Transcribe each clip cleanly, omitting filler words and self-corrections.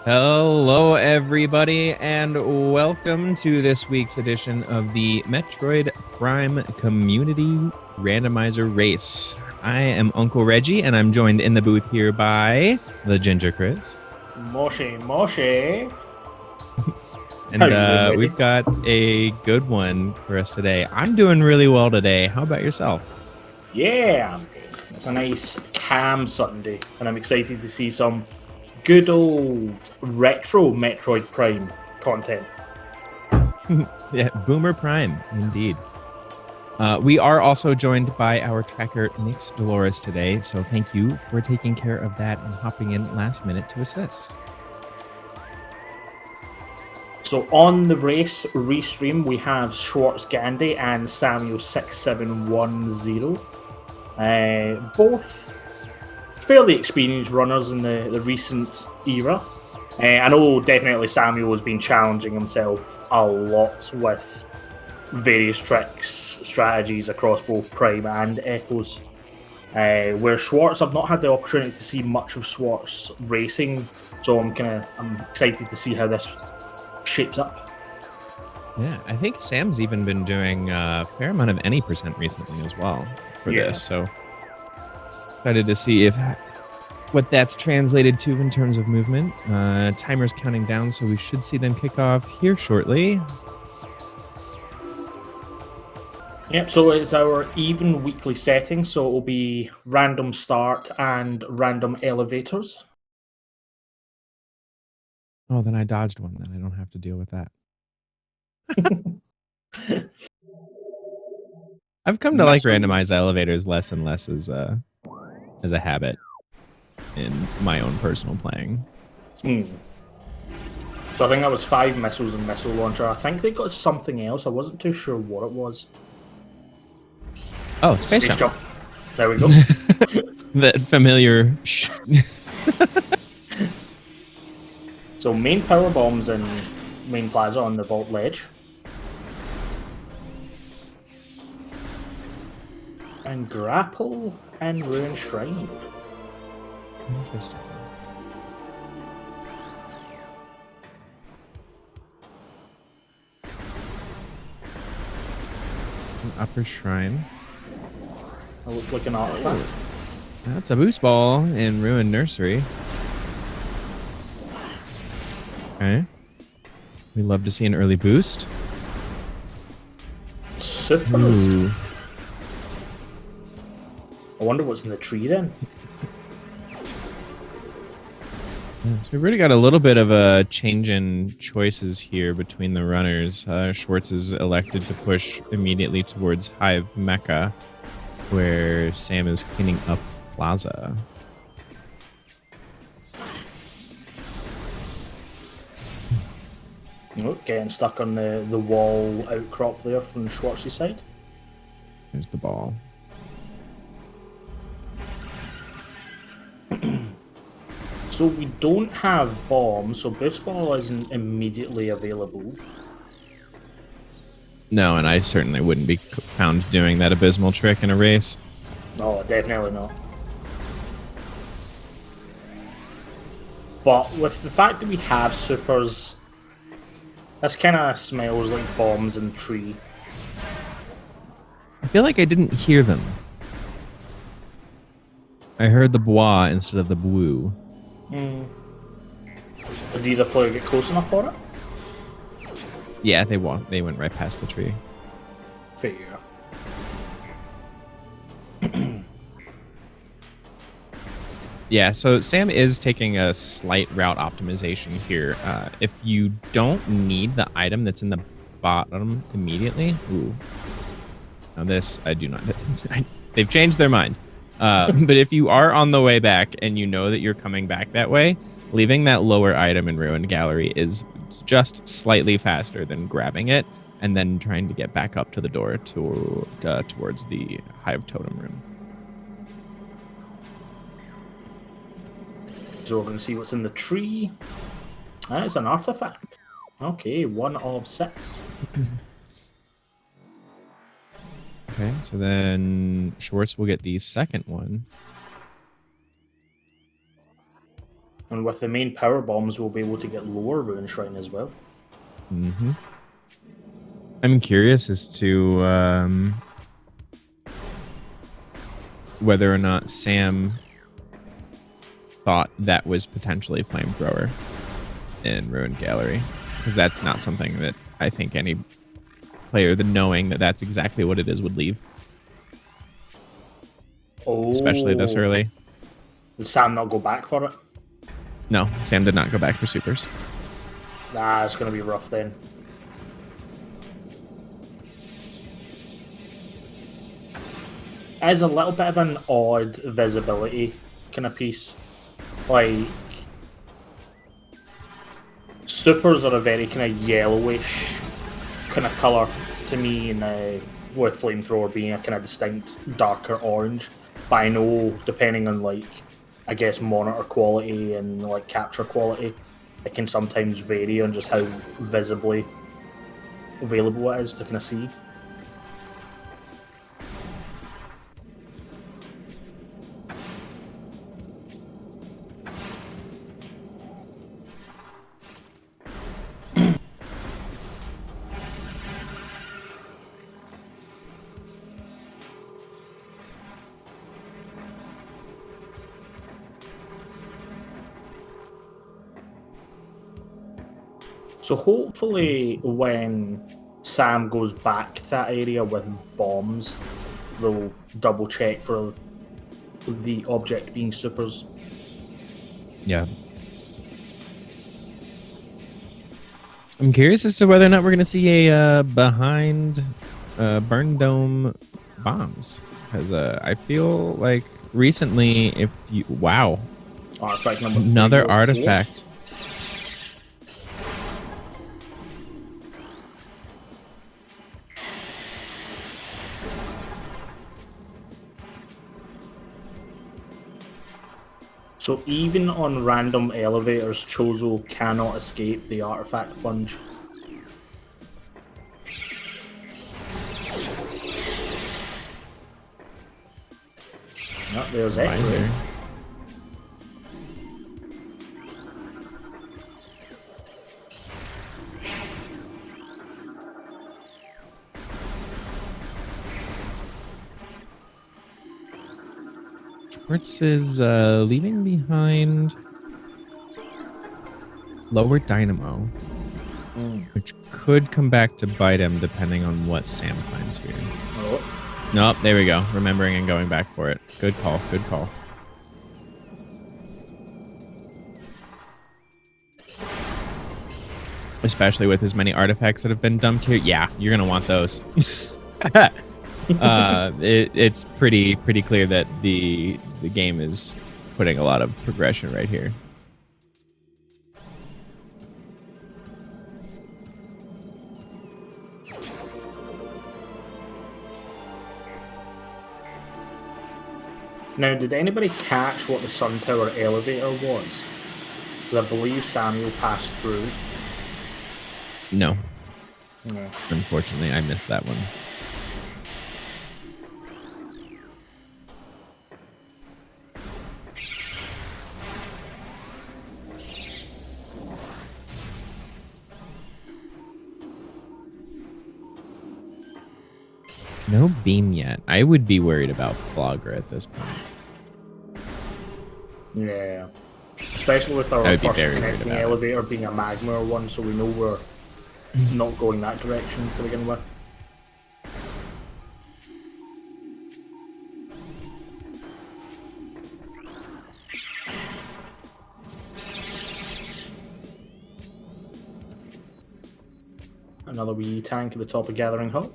Hello, everybody, and welcome to this week's edition of the Metroid Prime Community Randomizer Race. I am Uncle Reggie, and I'm joined in the booth here by the Ginger Chris. Moshe. How And are you doing, Reggie? we've got a good one for us today. I'm doing really well today. How about yourself? Yeah, I'm good. It's a nice, calm Sunday, and I'm excited to see some good old retro Metroid Prime content. Yeah, Boomer Prime, indeed. We are also joined by our tracker, Nix Dolores, today. So thank you for taking care of that and hopping in last minute to assist. So on the race restream, we have Schwartz Gandhi and Samuel6710. Both fairly experienced runners in the recent era. I know definitely Samuel has been challenging himself a lot with various tricks, strategies across both Prime and Echoes. Where Schwartz, I've not had the opportunity to see much of Schwartz racing, so I'm excited to see how this shapes up. Yeah, I think Sam's even been doing a fair amount of any percent recently as well for this. So excited to see if what that's translated to in terms of movement. Timer's counting down, so we should see them kick off here shortly. Yep, so it's our even weekly setting, so it will be random start and random elevators. Oh, then I dodged one. Then I don't have to deal with that. I've come to like randomized elevators less and less as a habit in my own personal playing. So I think that was 5 missiles and missile launcher. I think they got something else. I wasn't too sure what it was. Oh, space jump. There we go. That familiar. So main power bombs and main plaza on the vault ledge. And grapple and ruin shrine. Interesting. An upper shrine. It looked like an artifact. That's a boost ball in Ruined Nursery. Okay. We love to see an early boost. Super. Ooh. I wonder what's in the tree then. Yeah, so we've already got a little bit of a change in choices here between the runners. Schwartz is elected to push immediately towards Hive Mecca, where Sam is cleaning up Plaza. Oh, getting stuck on the wall outcrop there from Schwartz's side. There's the ball. So we don't have bombs, so boost ball isn't immediately available. No, and I certainly wouldn't be found doing that abysmal trick in a race. No, definitely not. But with the fact that we have supers, this kind of smells like bombs in the tree. I feel like I didn't hear them. I heard the bois instead of the boo. Did either player get close enough for it? Yeah, they went right past the tree. Fair. Yeah, so Sam is taking a slight route optimization here. If you don't need the item that's in the bottom immediately, ooh. Now this, I do not. They've changed their mind. But if you are on the way back and you know that you're coming back that way, leaving that lower item in Ruined Gallery is just slightly faster than grabbing it and then trying to get back up to the door towards the Hive Totem Room. So we're going to see what's in the tree. That is an artifact. Okay, 1 of 6. Okay, so then Schwartz will get the second one. And with the main power bombs, we'll be able to get lower Ruin Shrine as well. Mm-hmm. I'm curious as to whether or not Sam thought that was potentially Flamethrower in Ruined Gallery, because that's not something that I think any player, the knowing that that's exactly what it is, would leave. Oh. Especially this early. Did Sam not go back for it? No, Sam did not go back for supers. Nah, it's going to be rough then. It is a little bit of an odd visibility kind of piece. Like, supers are a very kind of yellowish kind of colour to me, and with Flamethrower being a kind of distinct darker orange. But I know, depending on, like, I guess monitor quality and like capture quality, it can sometimes vary on just how visibly available it is to kind of see. So hopefully when Sam goes back to that area with bombs, they'll double check for the object being supers. Yeah. I'm curious as to whether or not we're going to see a behind Burn Dome bombs. Because I feel like recently, if you... Wow. Artifact number 3. Another artifact. So even on random elevators, Chozo cannot escape the artifact plunge. Oh, there's X-Ray. Schwartz is leaving behind Lower Dynamo, which could come back to bite him depending on what Sam finds here. Oh. Nope, there we go. Remembering and going back for it. Good call, good call. Especially with as many artifacts that have been dumped here. Yeah, you're going to want those. It's pretty clear that the game is putting a lot of progression right here. Now, did anybody catch what the Sun Tower elevator was? Because I believe Samuel passed through. No. No. Unfortunately, I missed that one. No beam yet. I would be worried about Flogger at this point. Yeah. Especially with our first connecting elevator being a magma one, so we know we're not going that direction to begin with. Another wee tank at the top of Gathering Hut.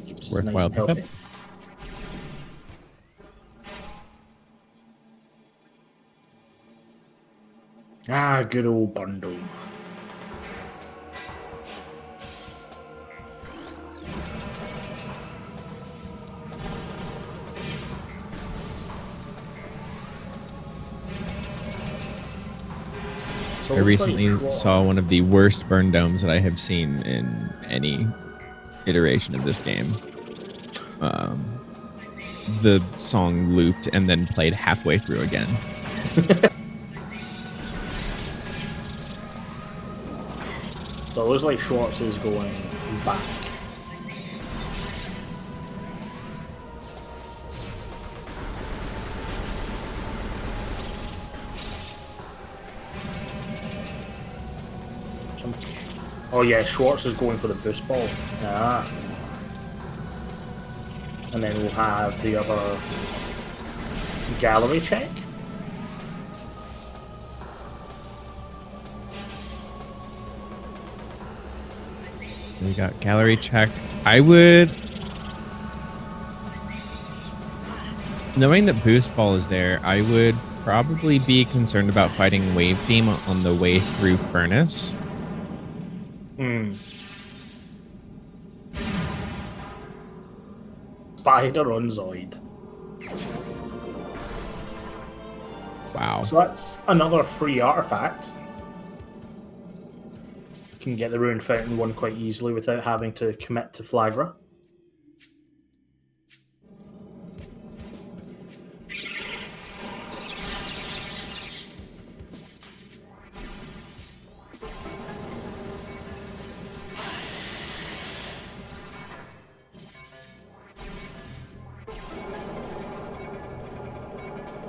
Keeps us nice and healthy. Ah, good old Burn Dome. I recently saw one of the worst burn domes that I have seen in any iteration of this game. The song looped and then played halfway through again. So it looks like Schwartz is going back. Oh yeah, Schwartz is going for the boost ball. Ah. And then we'll have the other gallery check. We got gallery check. I would, knowing that boost ball is there, I would probably be concerned about fighting wave beam on the way through furnace. Spider on Zoid. Wow. So that's another free artifact. Can get the Ruined Fountain one quite easily without having to commit to Flagra.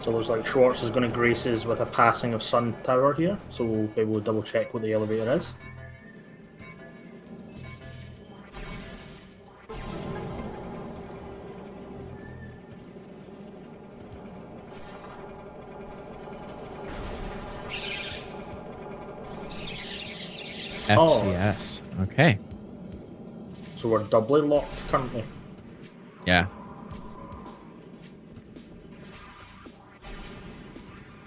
So it looks like Schwartz is going to grace us with a passing of Sun Tower here, so we'll be able to double check what the elevator is. FCS. Okay. So we're doubly locked currently. Yeah.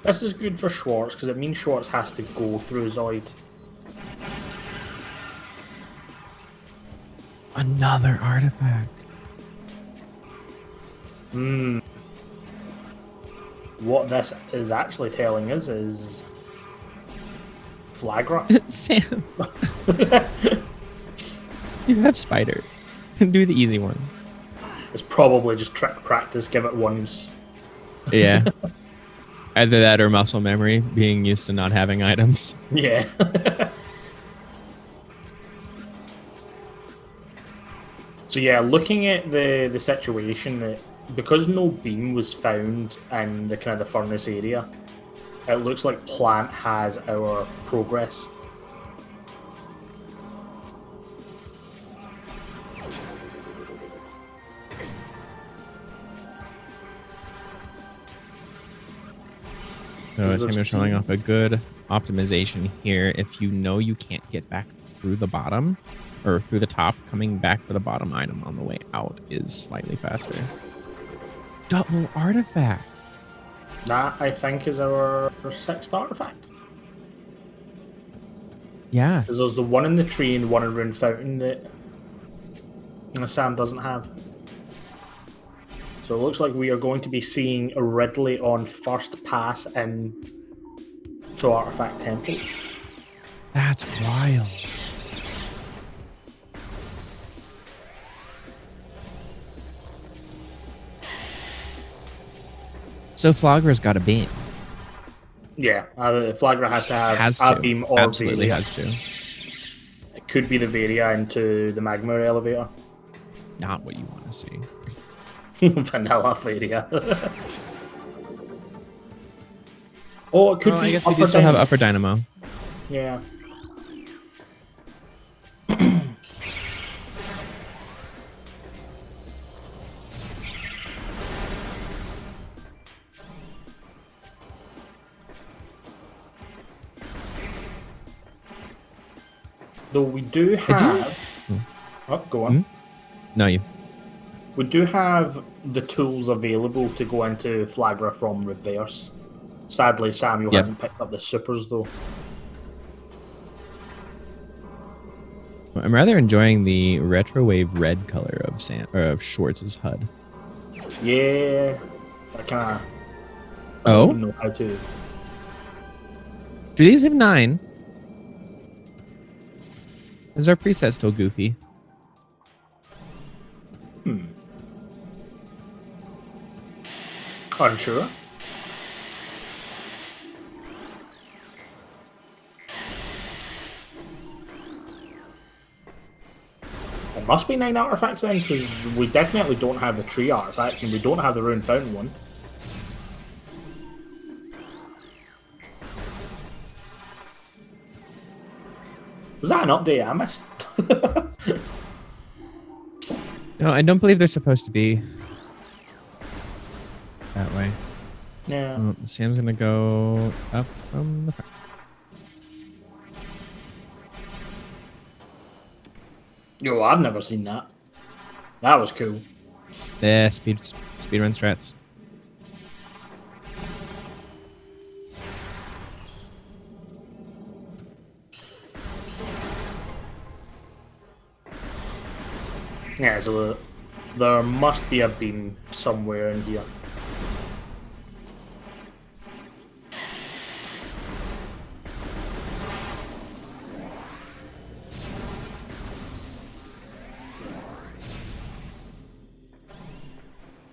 This is good for Schwartz because it means Schwartz has to go through Zoid. Another artifact. What this is actually telling us is Flagra. Sam. You have spider. Do the easy one. It's probably just trick practice, give it once. Yeah. Either that or muscle memory, being used to not having items. Yeah. So yeah, looking at the situation, that because no beam was found in the kind of the furnace area, it looks like Plant has our progress. So Samuel's showing off a good optimization here. If you know you can't get back through the bottom or through the top, coming back for the bottom item on the way out is slightly faster. Double artifact. That, I think, is our 6th artifact. Yeah. Because there's the one in the tree and one in Ruined Fountain that Sam doesn't have. So it looks like we are going to be seeing a Ridley on first pass in to Artifact Temple. That's wild. So Flagra's got a beam. Yeah, Flagra has to have a beam or absolutely Varia. has to. It could be the Varia into the Magma elevator. Not what you want to see. Vanilla Varia. Oh, it could be. I guess we do still have Upper Dynamo. Yeah. Though we do have. Oh, go on. No, you. We do have the tools available to go into Flagra from reverse. Sadly, Samuel hasn't picked up the supers though. I'm rather enjoying the retro wave red color of Schwartz's HUD. Yeah, I kind of. Oh, don't know how to. Do these have 9? Is our preset still goofy? Unsure. Must be 9 artifacts then, because we definitely don't have the tree artifact, and we don't have the rune fountain one. Was that an update I missed? No, I don't believe they're supposed to be that way. Yeah. Oh, Sam's gonna go up from the front. Yo, I've never seen that. That was cool. Yeah, speedrun strats. Yeah, so there must be a beam somewhere in here.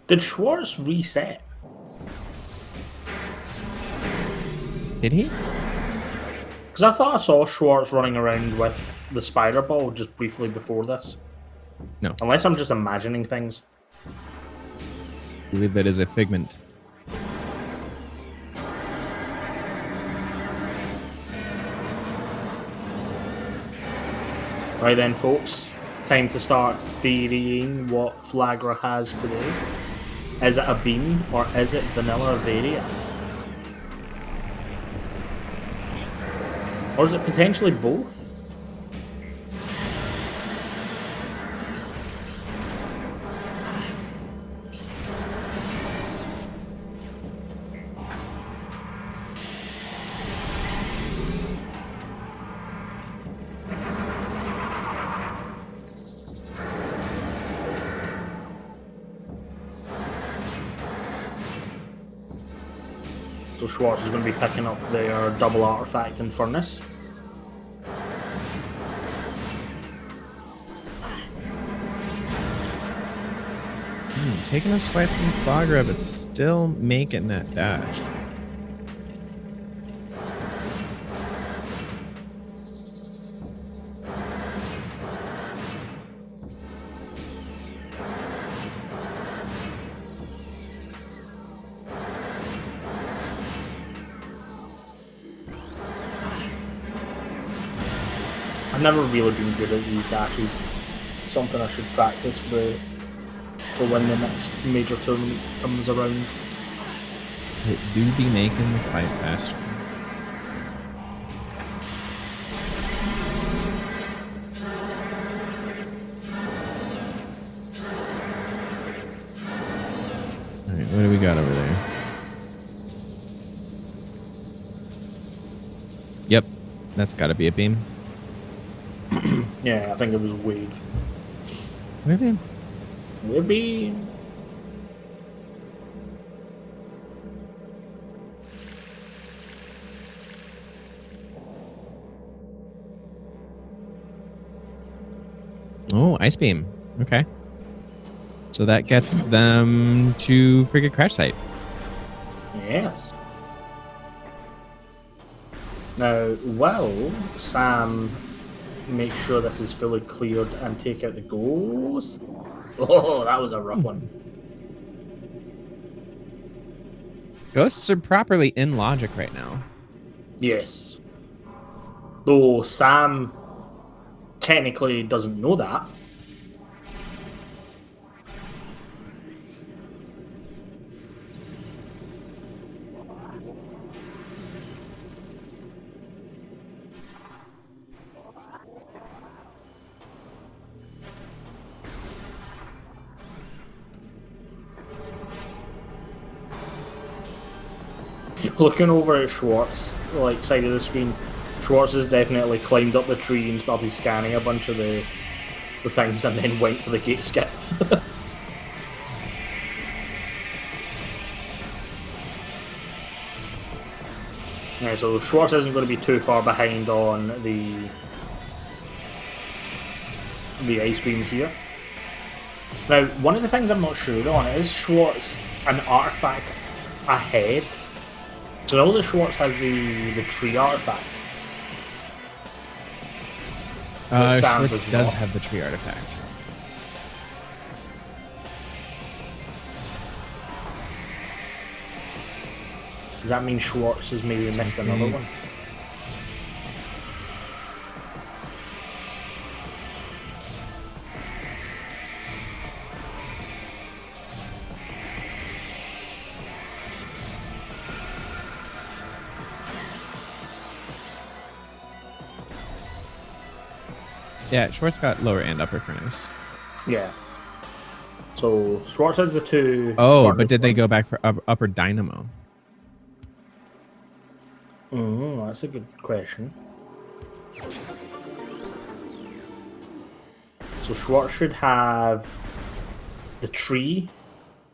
Did Schwartz reset? Did he? Because I thought I saw Schwartz running around with the spider ball just briefly before this. No. Unless I'm just imagining things. I believe that is a figment. Right then, folks. Time to start theorying what Flagra has today. Is it a beam or is it vanilla Varia? Or is it potentially both? So Schwartz is going to be picking up their double artifact in Furnace. Taking a swipe from Flagra, but still making that dash. I've never really been good at these dashes. Something I should practice for when the next major tournament comes around. It do be making the fight faster. Alright, what do we got over there? Yep, that's gotta be a beam. Yeah, I think it was Wade. Maybe. Maybe. Oh, ice beam. Okay. So that gets them to Frigate Crash Site. Yes. Now, will Sam make sure this is fully cleared and take out the ghost? Oh, that was a rough one. Ghosts are properly in logic right now. Yes. Though Sam technically doesn't know that. Looking over at Schwartz, like side of the screen, Schwartz has definitely climbed up the tree and started scanning a bunch of the things and then went for the gate skip. Yeah, so Schwartz isn't going to be too far behind on the ice beam here. Now, one of the things I'm not sure on is Schwartz an artifact ahead? So I know that Schwartz has the tree artifact. Schwartz does have the tree artifact. Does that mean Schwartz has maybe missed another one? Yeah, Schwartz got lower and upper furnace. Yeah. So Schwartz has the two. Oh, but did they go back for upper dynamo? That's a good question. So Schwartz should have the tree,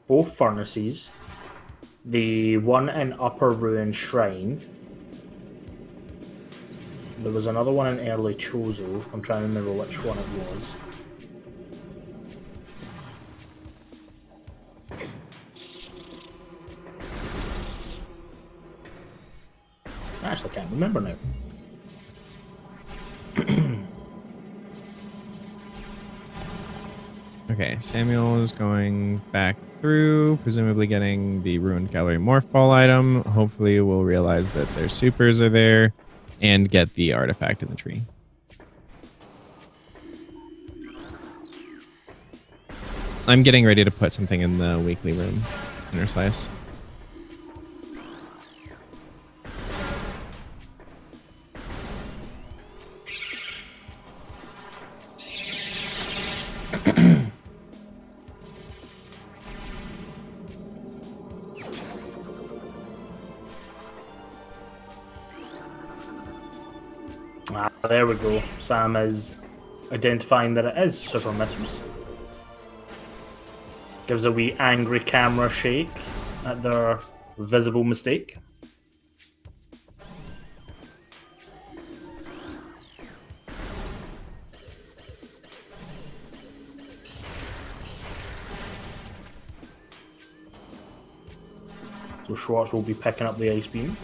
both furnaces, the one in Upper Ruin Shrine. There was another one in Early Chozo. I'm trying to remember which one it was. I actually can't remember now. Okay, Samuel is going back through, presumably getting the Ruined Gallery Morph Ball item. Hopefully we'll realize that their supers are there and get the artifact in the tree. I'm getting ready to put something in the weekly room. Inner slice. There we go. Sam is identifying that it is Super Missiles. Gives a wee angry camera shake at their visible mistake. So Schwartz will be picking up the ice beam.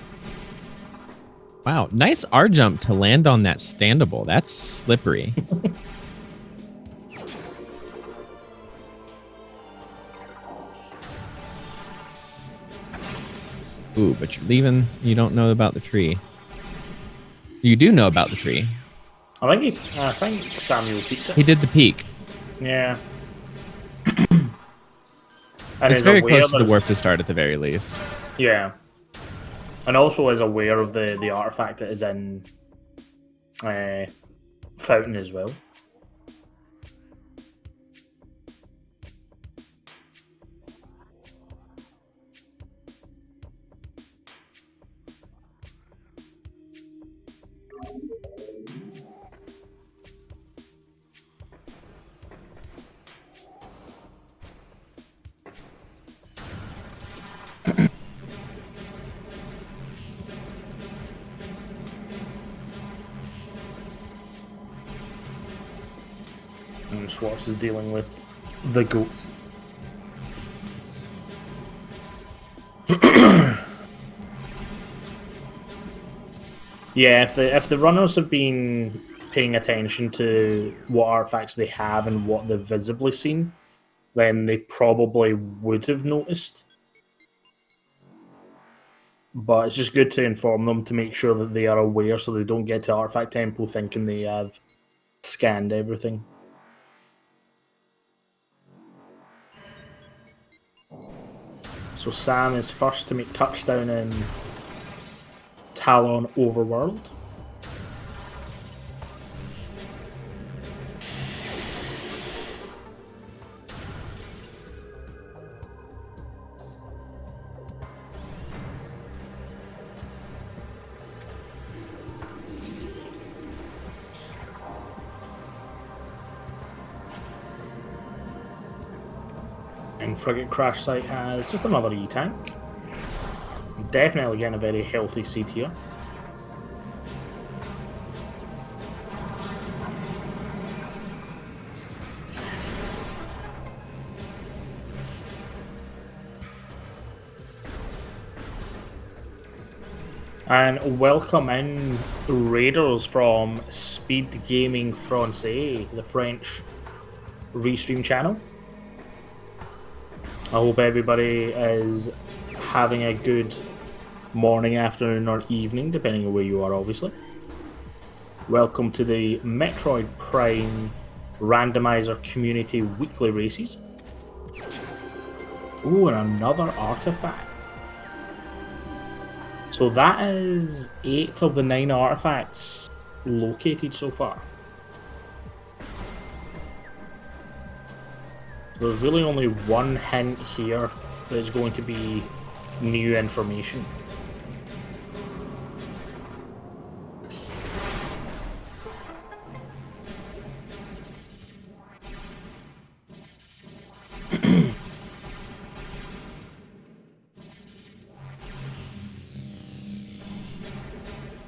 Wow, nice R jump to land on that standable. That's slippery. Ooh, but you're leaving. You don't know about the tree. You do know about the tree. I think Samuel peeked it. He did the peak. Yeah. It's very close to the warp to start at the very least. Yeah. And also is aware of the artifact that is in Fountain as well. And Schwartz is dealing with the goats. Yeah, if the runners have been paying attention to what artifacts they have and what they've visibly seen, then they probably would have noticed. But it's just good to inform them to make sure that they are aware so they don't get to Artifact Temple thinking they have scanned everything. So Sam is first to make touchdown in Talon Overworld. And Frigate Crash Site has just another E-Tank. Definitely getting a very healthy seat here. And welcome in raiders from SpeedGaming Francais, the French restream channel. I hope everybody is having a good morning, afternoon, or evening, depending on where you are, obviously. Welcome to the Metroid Prime Randomizer Community Weekly Races. Oh, and another artifact. So that is 8 of the 9 artifacts located so far. There's really only one hint here that is going to be new information.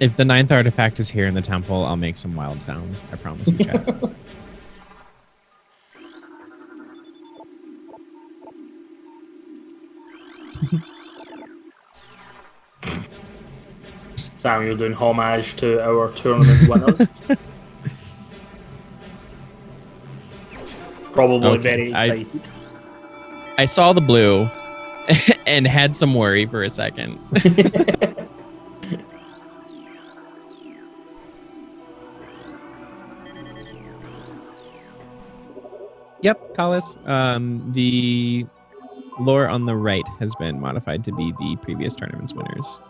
If the 9th artifact is here in the temple, I'll make some wild sounds. I promise you, chat. Samuel doing homage to our tournament winners. Probably Okay, very excited. I saw the blue and had some worry for a second. Yep, Collis. The lore on the right has been modified to be the previous tournament's winners.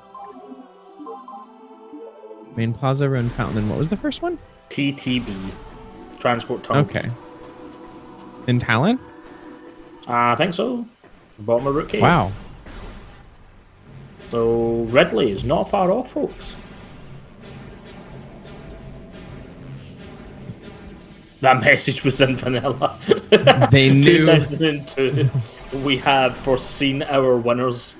Main Plaza, Ruin Fountain, and what was the first one? TTB. Transport Tunnel. Okay. In Talon? I think so. Bottom of Root Cave. Wow. So Ridley is not far off, folks. That message was in vanilla. They knew. 2002. We have foreseen our winners.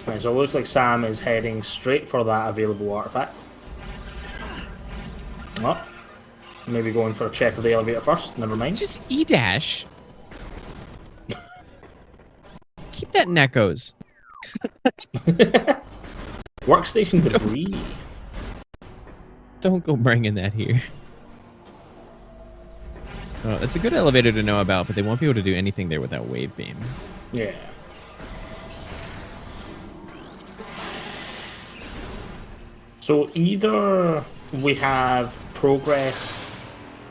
Right, so it looks like Sam is heading straight for that available artifact. Oh, maybe going for a check of the elevator first. Never mind. Just E-dash. Keep that in echoes. Workstation debris. Don't go bringing that here. Oh, it's a good elevator to know about, but they won't be able to do anything there without wave beam. Yeah. So either we have progress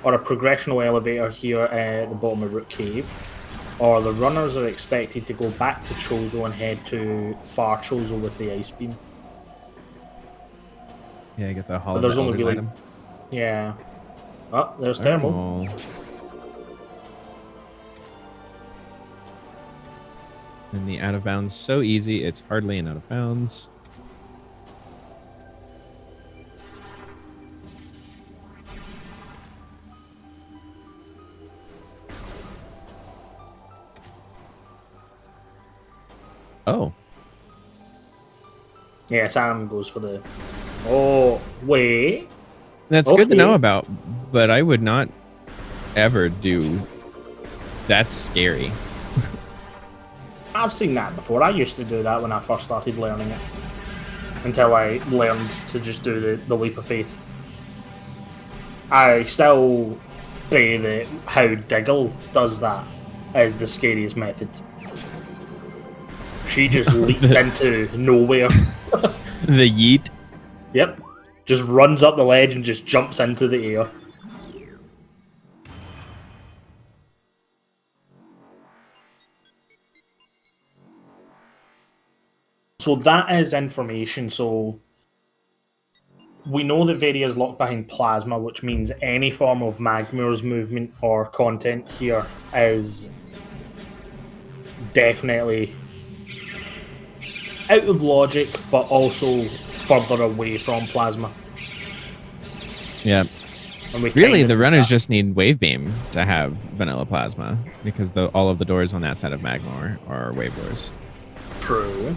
or a progressional elevator here at the bottom of Root Cave, or the runners are expected to go back to Chozo and head to Far Chozo with the ice beam. Yeah, I get the Hall of there's the only Elders like, item. yeah. Oh, there's Thermal. And the out of bounds, so easy, it's hardly an out of bounds. Oh. Yeah, Sam goes for the... Oh, wait. That's good to know about, but I would not ever do... That's scary. I've seen that before. I used to do that when I first started learning it. Until I learned to just do the leap of faith. I still say that how Diggle does that is the scariest method. She just leaped into nowhere. The yeet. Yep. Just runs up the ledge and just jumps into the air. So that is information. So we know that Varia is locked behind Plasma, which means any form of Magmore's movement or content here is definitely out of logic, but also further away from Plasma. Yeah. And we really, the runners just need wave beam to have vanilla plasma, because all of the doors on that side of Magmore are wave doors. True.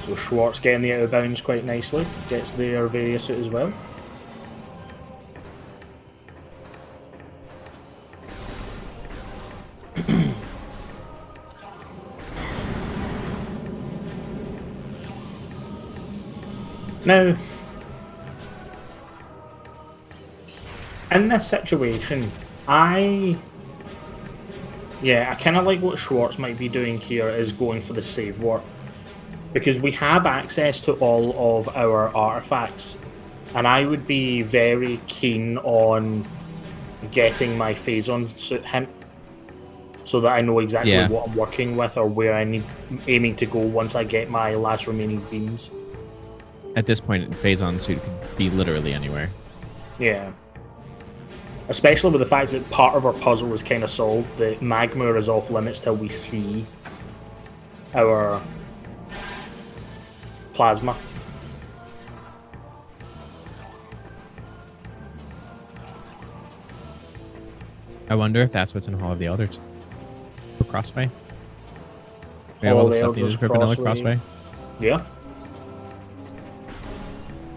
So Schwartz getting the out of bounds quite nicely. Gets their Varia suit as well. Now, in this situation, I kind of like what Schwartz might be doing here is going for the save warp. Because we have access to all of our artifacts, and I would be very keen on getting my Phazon suit hint so that I know exactly what I'm working with or where I need aiming to go once I get my last remaining beams. At this point, Phazon suit could be literally anywhere. Yeah. Especially with the fact that part of our puzzle is kind of solved. The magma is off limits till we see our plasma. I wonder if that's what's in Hall of the Elders. For Crossway? We have all the stuff needed for Vanilla Crossway. Yeah.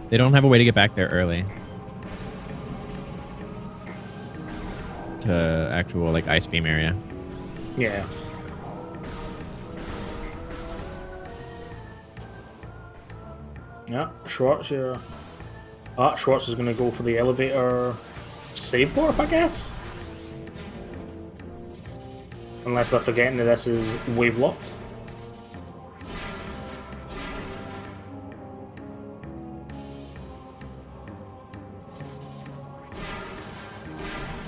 They don't have a way to get back there early. To actual like ice beam area. Yeah. Yeah, Schwartz, yeah. Schwartz is going to go for the elevator save warp, I guess? Unless they're forgetting that this is wave locked.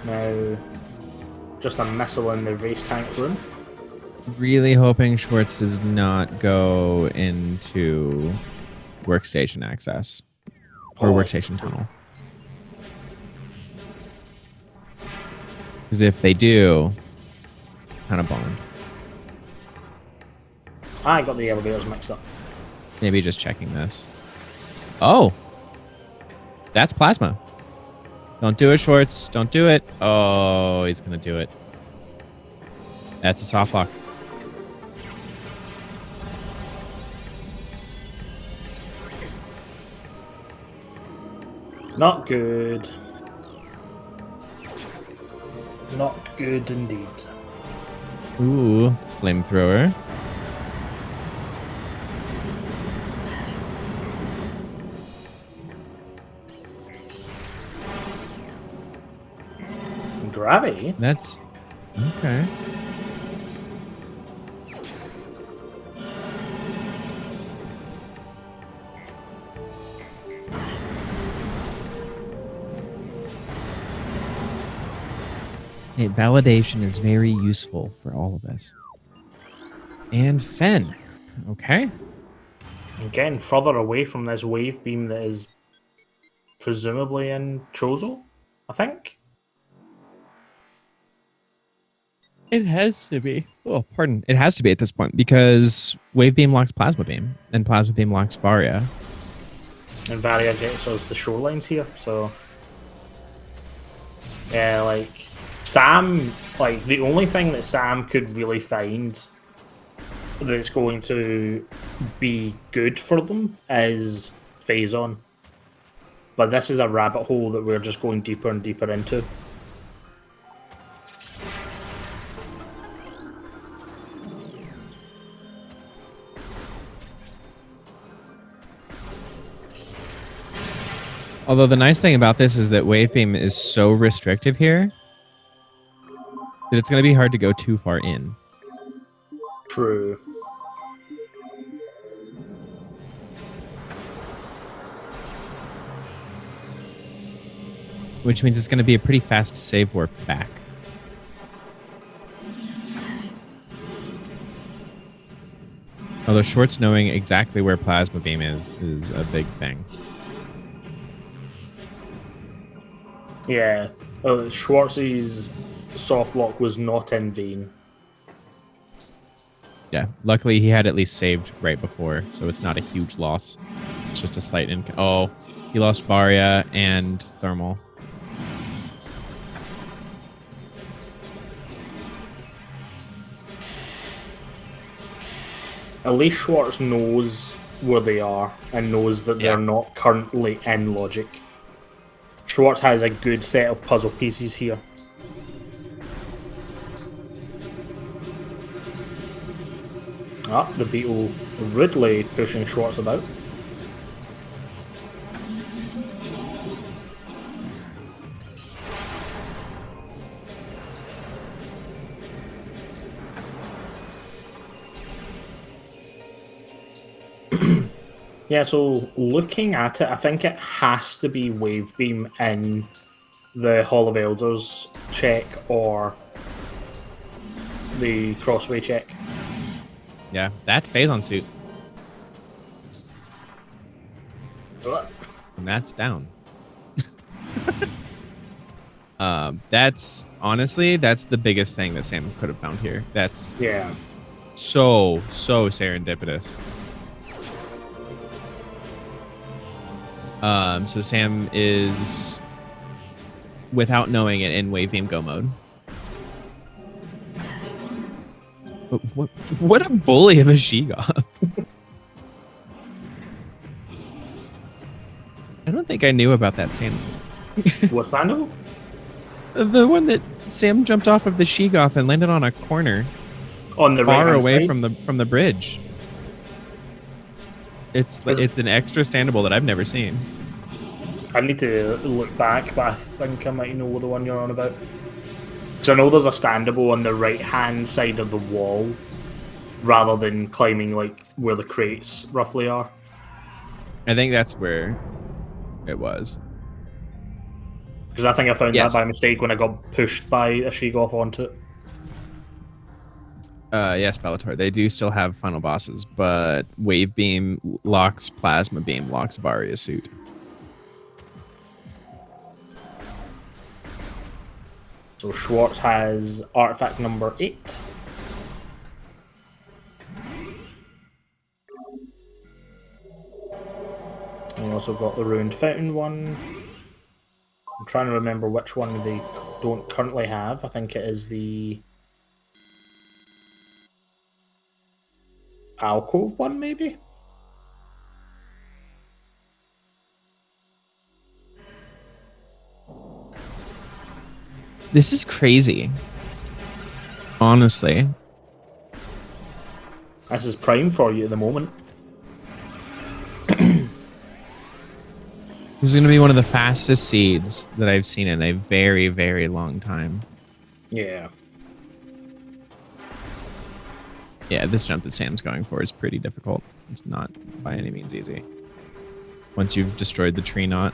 Now, just a missile in the race tank room. Really hoping Schwartz does not go into workstation access or workstation tunnel. Because if they do, kind of boned. I got the elevators mixed up. Maybe just checking this. Oh, that's plasma. Don't do it, Schwartz. Don't do it. Oh, he's going to do it. That's a soft lock. Not good. Not good indeed. Ooh, flamethrower. Gravity? That's okay. Hey, validation is very useful for all of this. And Fen. Okay. I'm getting further away from this wave beam that is presumably in Trozo, I think. It has to be. Oh, pardon. It has to be at this point because Wave Beam locks Plasma Beam and Plasma Beam locks Varia. And Varia gets us the shorelines here, so... Yeah, like... Sam, like, the only thing that Sam could really find that's going to be good for them is Phazon. But this is a rabbit hole that we're just going deeper and deeper into. Although the nice thing about this is that Wave Beam is so restrictive here that it's going to be hard to go too far in. True. Which means it's going to be a pretty fast save warp back. Although Schwartz knowing exactly where Plasma Beam is a big thing. Yeah, Schwartz's soft lock was not in vain. Yeah, luckily he had at least saved right before, so it's not a huge loss. It's just a slight oh, he lost Varia and Thermal. At least Schwartz knows where they are and knows that they're not currently in logic. Schwartz has a good set of puzzle pieces here. The Beetle rudely pushing Schwartz about. Yeah, so looking at it, I think it has to be Wave Beam in the Hall of Elders check or the Crossway check. Yeah, that's Phazon suit. And that's down. That's honestly, that's the biggest thing that Sam could have found here. That's Yeah. so serendipitous. So Sam is, without knowing it, in Wave Beam Go mode. What a bully of a Sheegoth. I don't think I knew about that stand. What's that? No? The one that Sam jumped off of the Sheegoth and landed on a corner On the far right-hand away side? from the bridge. It's an extra standable that I've never seen. I need to look back, but I think I might know the one you're on about. Because I know there's a standable on the right-hand side of the wall, rather than climbing like where the crates roughly are. I think that's where it was. Because I think I found Yes. that by mistake when I got pushed by a Sheegoth onto it. Yes, Bellator. They do still have final bosses, but Wave Beam locks Plasma Beam, locks Varia suit. So Schwartz has artifact number 8. And we also got the Ruined Fountain one. I'm trying to remember which one they don't currently have. I think it is the Alcove one, maybe? This is crazy. Honestly. This is prime for you at the moment. This is going to be one of the fastest seeds that I've seen in a very, very long time. Yeah. Yeah, this jump that Sam's going for is pretty difficult. It's not by any means easy. Once you've destroyed the tree knot,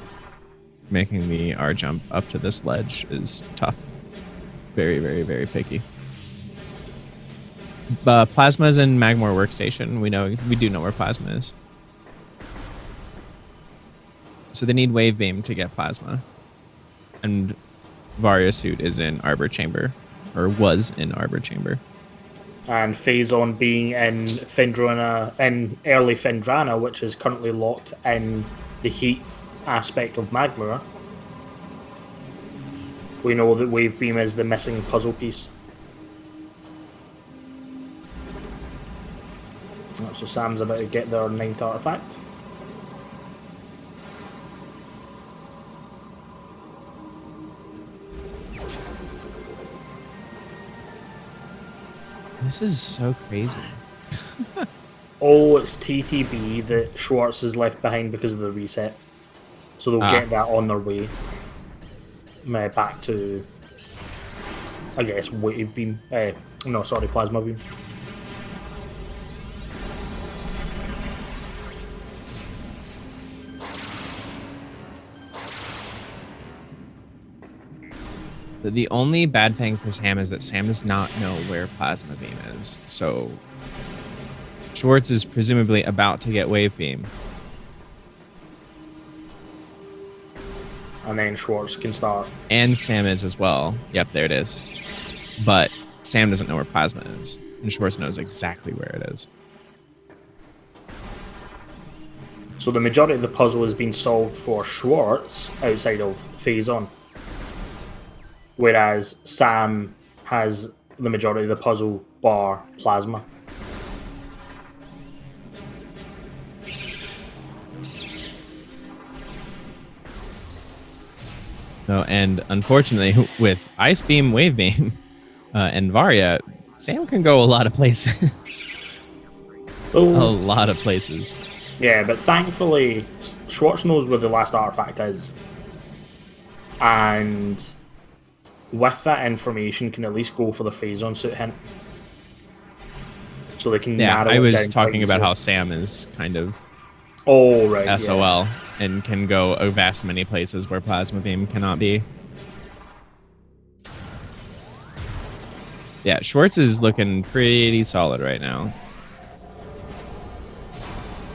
making the R jump up to this ledge is tough. Very, very, very picky. Plasma's in Magmore Workstation. We do know where Plasma is. So they need Wave Beam to get Plasma. And Varia suit is in Arbor Chamber, or was in Arbor Chamber. And Phazon being in early Fendrana, which is currently locked in the heat aspect of Magmora. We know that Wave Beam is the missing puzzle piece. So Sam's about to get their 9th artifact. This is so crazy. Oh, it's TTB that Schwartz is left behind because of the reset. So they'll get that on their way. Back to, I guess, Wave Beam. No, sorry, Plasma Beam. The only bad thing for Sam is that Sam does not know where Plasma Beam is. So Schwartz is presumably about to get Wave Beam. And then Schwartz can start. And Sam is as well. Yep, there it is. But Sam doesn't know where Plasma is. And Schwartz knows exactly where it is. So the majority of the puzzle has been solved for Schwartz outside of Phazon. Whereas Sam has the majority of the puzzle bar Plasma. So, and unfortunately, with Ice Beam, Wave Beam, and Varia, Sam can go a lot of places. A lot of places. Yeah, but thankfully, Schwartz knows where the last artifact is. And with that information, can at least go for the Phazon suit hint. So they can narrow it down. I was talking about how Sam is kind of Oh, right, yeah. SOL and can go a vast many places where plasma beam cannot be. Yeah, Schwartz is looking pretty solid right now.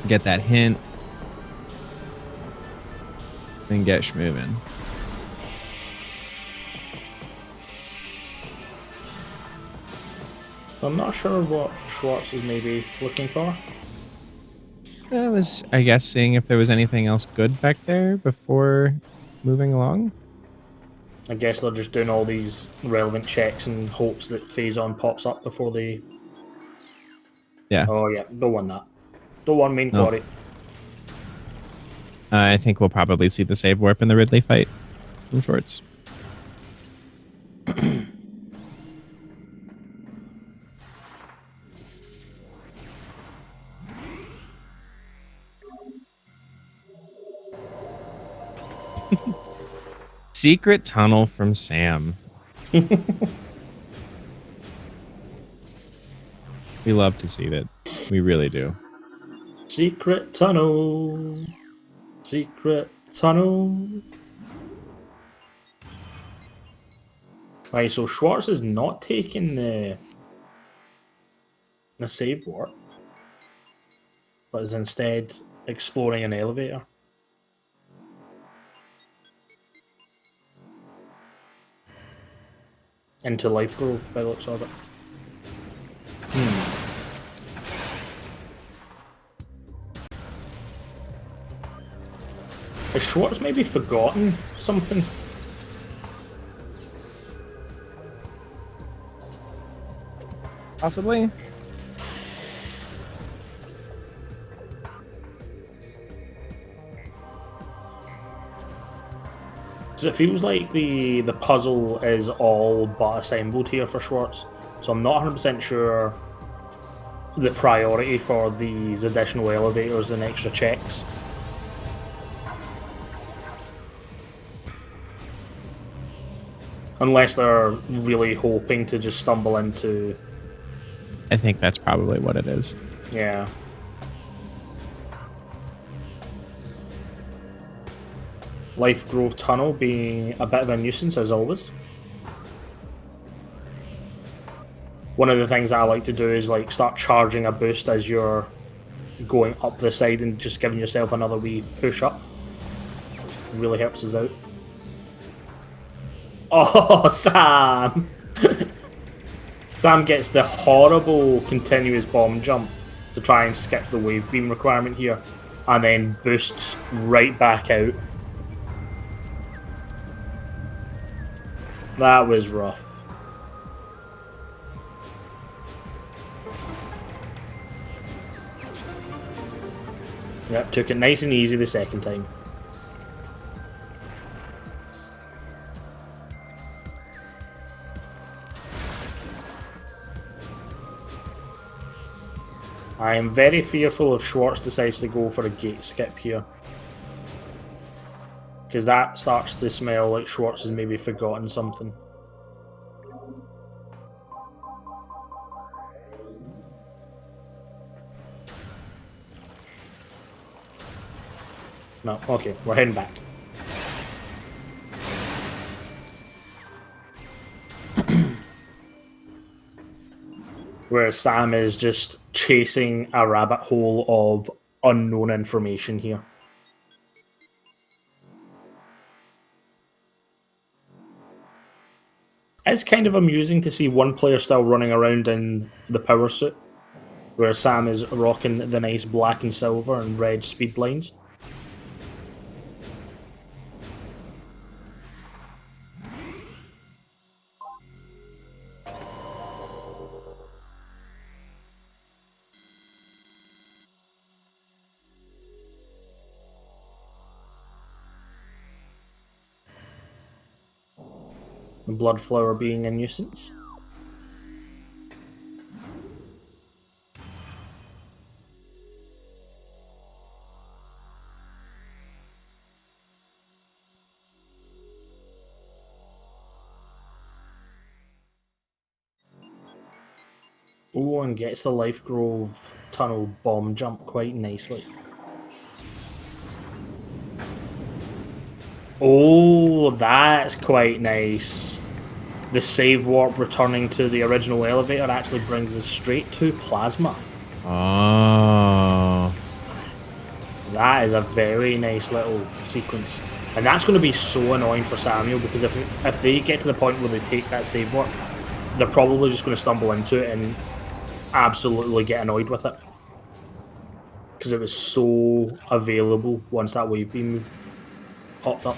Get that hint. Then get schmovin'. I'm not sure what Schwartz is maybe looking for. I was, I guess, seeing if there was anything else good back there before moving along. I guess they're just doing all these relevant checks in hopes that phase on pops up before they. Yeah. Oh yeah, don't want that. Don't want main Nope. quarry. I think we'll probably see the save warp in the Ridley fight from Schwartz. Secret tunnel from Sam. We love to see that. We really do. Secret tunnel. Secret tunnel. Right, so Schwartz is not taking the save warp, but is instead exploring an elevator. Into Life Grove by the looks of it. Has Schwartz maybe forgotten something? Possibly. Because it feels like the puzzle is all but assembled here for Schwartz. So I'm not 100% sure the priority for these additional elevators and extra checks. Unless they're really hoping to just stumble into... I think that's probably what it is. Yeah. Life Grove Tunnel being a bit of a nuisance as always. One of the things that I like to do is like start charging a boost as you're going up the side and just giving yourself another wee push up. It really helps us out. Oh, Sam! Sam gets the horrible continuous bomb jump to try and skip the wave beam requirement here, and then boosts right back out. That was rough. Yep, took it nice and easy the second time. I am very fearful if Schwartz decides to go for a gate skip here. Because that starts to smell like Schwartz has maybe forgotten something. No, okay, we're heading back. Whereas Sam is just chasing a rabbit hole of unknown information here. It's kind of amusing to see one player still running around in the power suit, where Sam is rocking the nice black and silver and red speed lines. The Bloodflower being a nuisance. Oh, and gets the Life Grove tunnel bomb jump quite nicely. Oh, that's quite nice. The save warp returning to the original elevator actually brings us straight to Plasma. Oh. That is a very nice little sequence. And that's going to be so annoying for Samuel, because if they get to the point where they take that save warp, they're probably just going to stumble into it and absolutely get annoyed with it. Because it was so available once that wave beam popped up.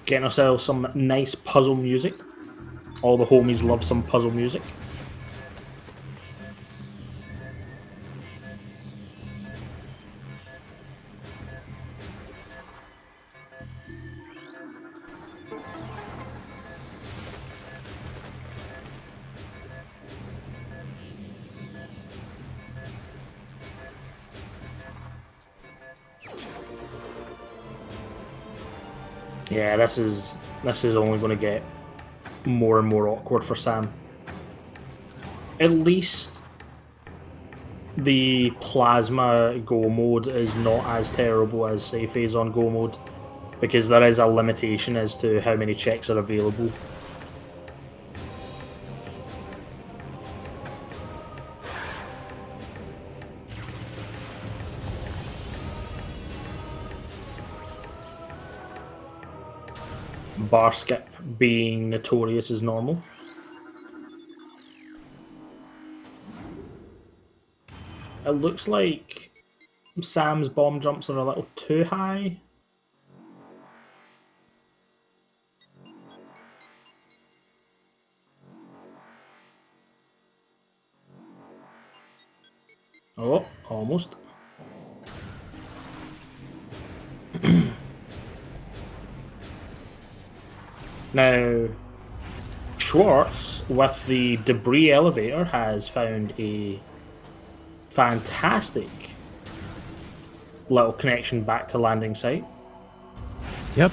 Getting ourselves some nice puzzle music. All the homies love some puzzle music. Yeah, this is only going to get more and more awkward for Sam. At least the Plasma Go mode is not as terrible as, say, Phase on Go mode, because there is a limitation as to how many checks are available. Bar skip being notorious as normal. It looks like Sam's bomb jumps are a little too high. Oh, almost. Now, Schwartz, with the debris elevator, has found a fantastic little connection back to landing site. Yep.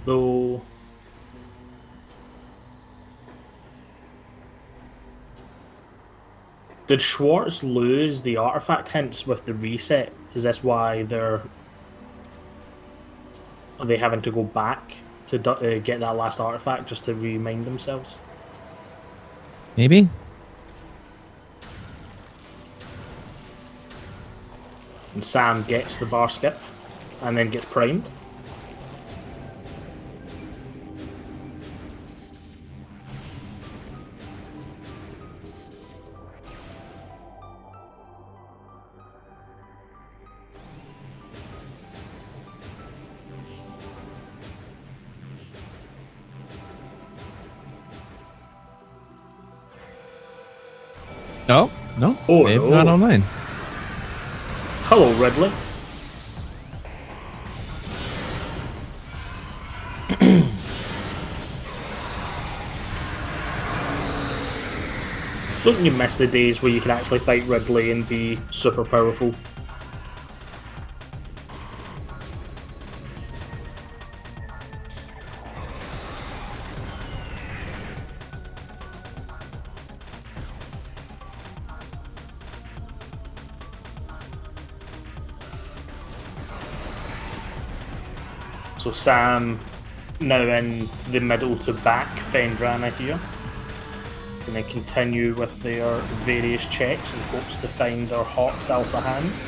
Though, did Schwartz lose the artifact hints with the reset? Is this why are they having to go back to get that last artifact just to remind themselves? Maybe. And Sam gets the bar skip and then gets primed. Oh, no. Oh, They've no. not online. Hello, Ridley. Don't you miss the days where you can actually fight Ridley and be super powerful? So Sam now in the middle to back Fendrana here. And then continue with their various checks in hopes to find their hot salsa hands.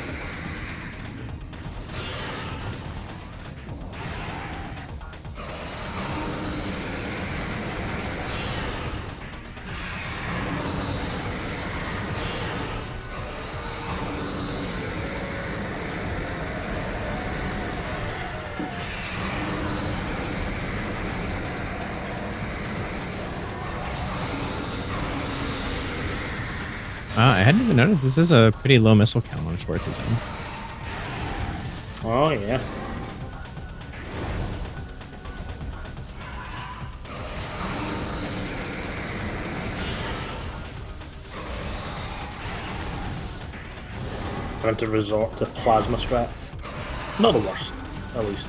I hadn't even noticed. This is a pretty low missile count on Schwartz's end. Oh yeah. Going to resort to plasma strats. Not the worst, at least.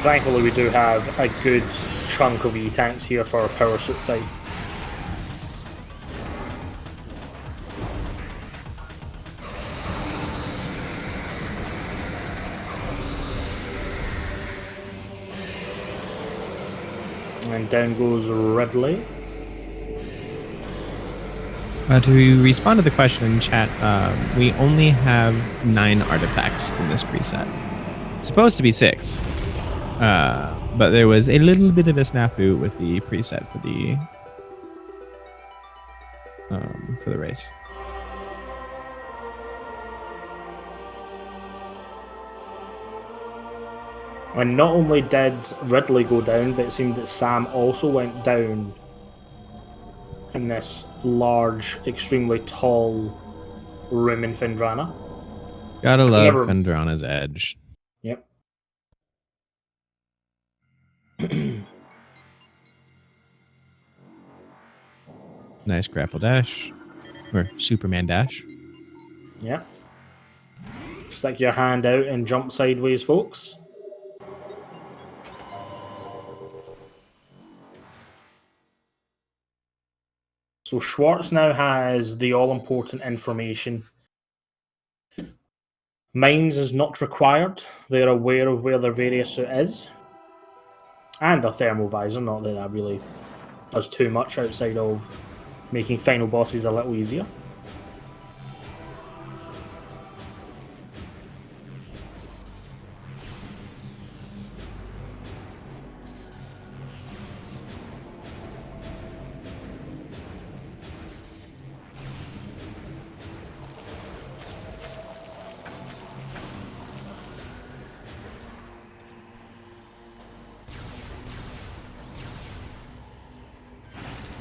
Thankfully, we do have a good chunk of E-tanks here for a power suit fight. And down goes Ridley. To respond to the question in chat, we only have 9 artifacts in this preset. It's supposed to be 6, but there was a little bit of a snafu with the preset for the race. And not only did Ridley go down, but it seemed that Sam also went down in this large, extremely tall room in Fendrana. Gotta love Fendrana's edge. Yep. Nice grapple dash. Or Superman dash. Yep. Stick your hand out and jump sideways, folks. So Schwartz now has the all-important information. Mines is not required. They're aware of where their various suit is. And a thermal visor, not that that really does too much outside of making final bosses a little easier.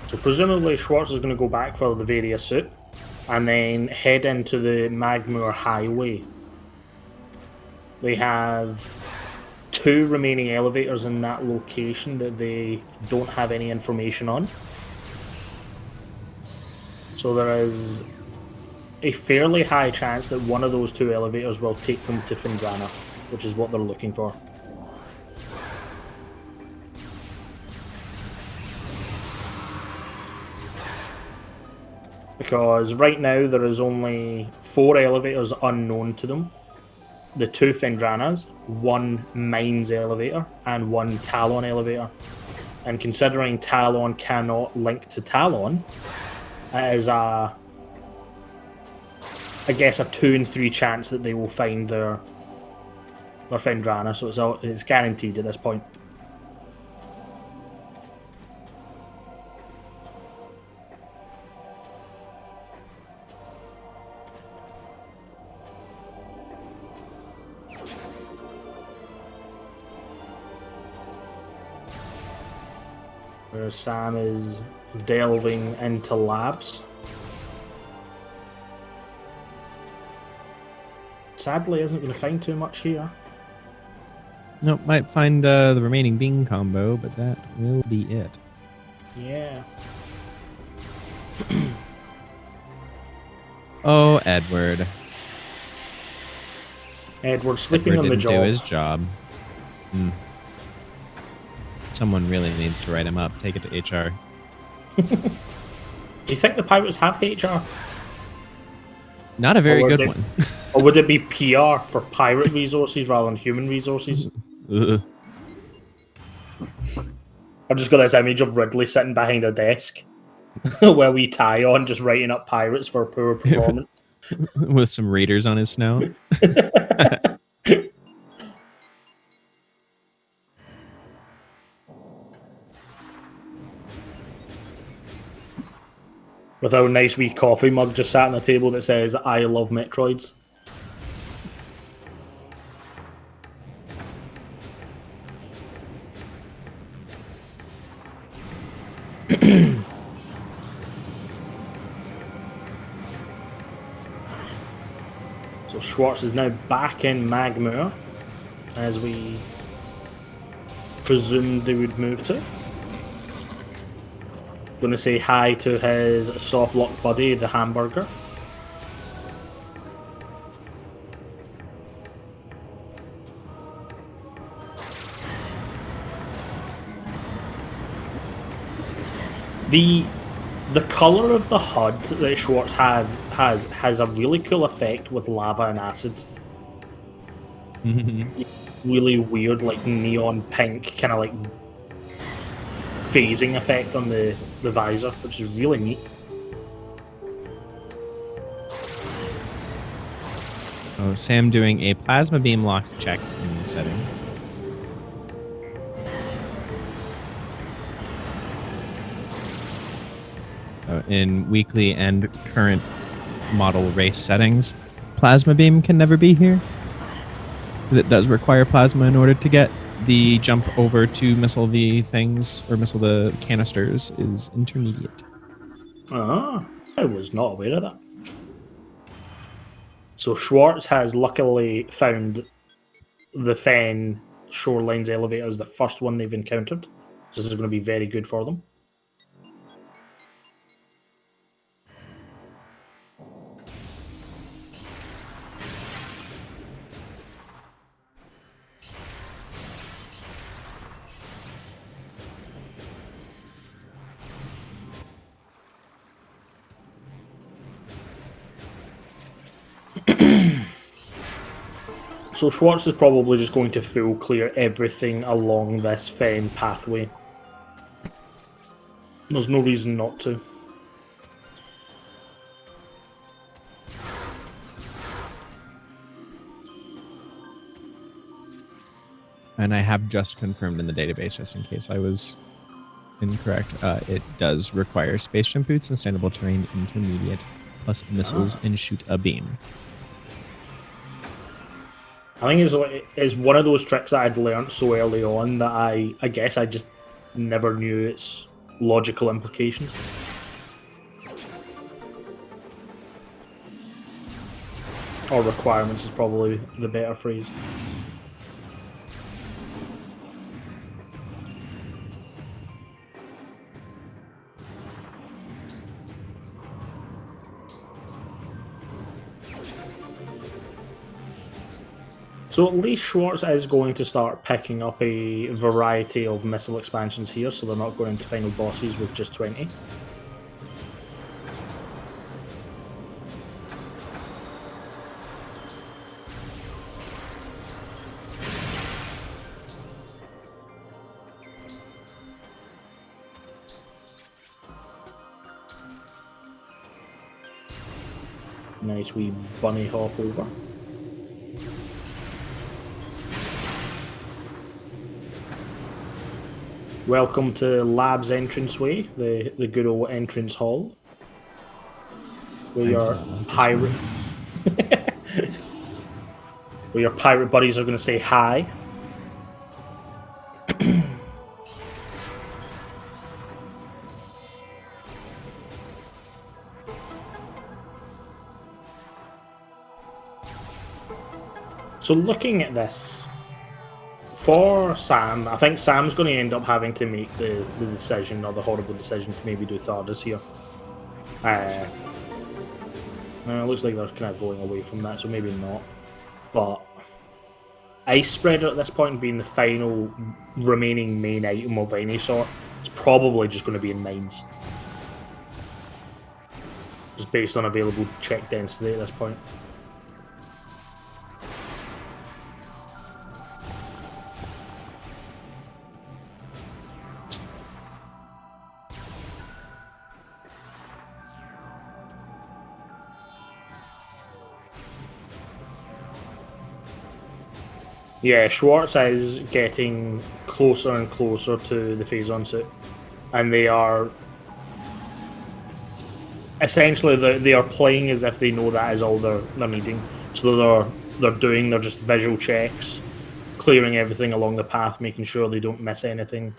So presumably Schwartz is going to go back for the Varia suit and then head into the Magmoor Highway. They have 2 remaining elevators in that location that they don't have any information on. So there is a fairly high chance that one of those 2 elevators will take them to Fendrana, which is what they're looking for. Because right now there is only 4 elevators unknown to them. The 2 Fendranas, 1 Mines elevator, and 1 Talon elevator. And considering Talon cannot link to Talon, it is I guess a 2 in 3 chance that they will find their Fendrana, so it's guaranteed at this point. Where Sam is delving into labs. Sadly, isn't going to find too much here. Nope, might find the remaining Bing combo, but that will be it. Yeah. Oh, Edward. Edward sleeping Edward on the didn't job. do his job. Someone really needs to write him up. Take it to HR. Do you think the pirates have HR? Not a very good one. Or would it be PR for pirate resources rather than human resources? Ugh. I've just got this image of Ridley sitting behind a desk where we tie on, just writing up pirates for poor performance. With some raiders on his snout. With a nice wee coffee mug just sat on the table that says, "I love Metroids." So Schwartz is now back in Magmoor, as we presumed they would move to. Going to say hi to his soft lock buddy, the hamburger. The color of the HUD that Schwartz has a really cool effect with lava and acid. Really weird, like neon pink, kind of like phasing effect on the visor, which is really neat. Oh, Sam doing a plasma beam lock check in the settings. In weekly and current model race settings, plasma beam can never be here, because it does require plasma in order to get the jump over to missile the things, or missile the canisters, is intermediate. Ah, I was not aware of that. So Schwartz has luckily found the Fen Shorelines elevator as the first one they've encountered. So this is going to be very good for them. So Schwartz is probably just going to full clear everything along this Fen pathway. There's no reason not to. And I have just confirmed in the database, just in case I was incorrect, it does require space jump boots and standable terrain intermediate, plus missiles and shoot a beam. I think it's one of those tricks that I'd learnt so early on that I guess I just never knew its logical implications. Or requirements is probably the better phrase. So at least Schwartz is going to start picking up a variety of missile expansions here, so they're not going into final bosses with just 20. Nice wee bunny hop over. Welcome to Lab's entranceway, the good old entrance hall. Where your pirate where your pirate buddies are gonna say hi. So looking at this, for Sam, I think Sam's going to end up having to make the decision, or the horrible decision, to maybe do Thardus here. It looks like they're kind of going away from that, so maybe not. But Ice Spreader at this point being the final remaining main item of any sort, it's probably just going to be in mines. Just based on available check density at this point. Yeah, Schwartz is getting closer and closer to the Phazon suit, and they are essentially they are playing as if they know that is all they're needing. So they're doing their just visual checks, clearing everything along the path, making sure they don't miss anything.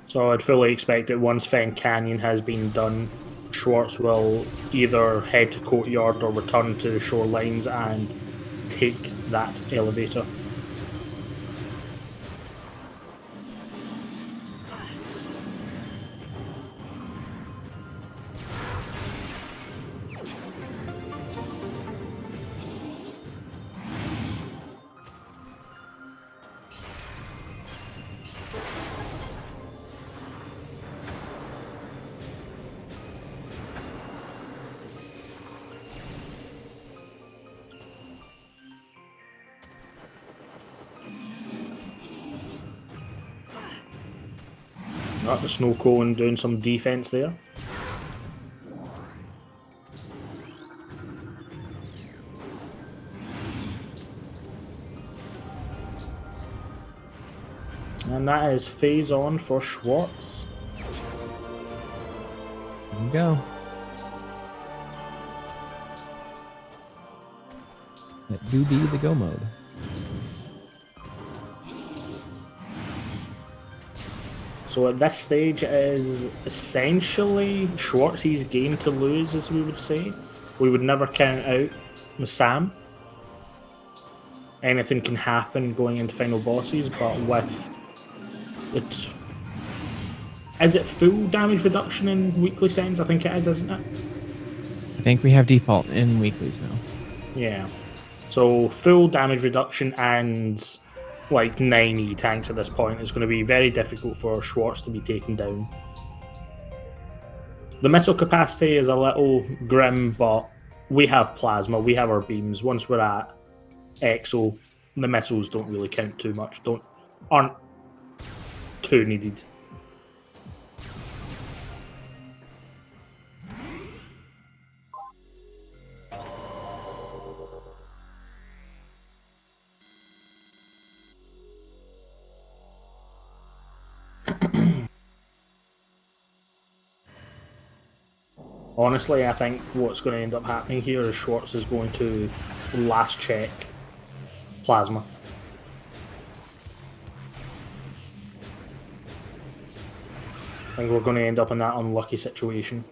So I'd fully expect that once Fen Canyon has been done, Schwartz will either head to Courtyard or return to Shorelines and take that elevator. Not the snow cone doing some defense there. And that is phase on for Schwartz. There you go. That do be the go mode. So at this stage, it is essentially Schwartz's game to lose, as we would say. We would never count out Sam. Anything can happen going into final bosses, but with it, is it full damage reduction in weekly settings? I think it is, isn't it? I think we have default in weeklies now. Yeah. So full damage reduction and like 9 tanks at this point is going to be very difficult for Schwartz to be taken down. The missile capacity is a little grim, but we have plasma, we have our beams. Once we're at Exo, the missiles don't really count too much, aren't too needed. Honestly, I think what's going to end up happening here is Schwartz is going to last check plasma. I think we're going to end up in that unlucky situation.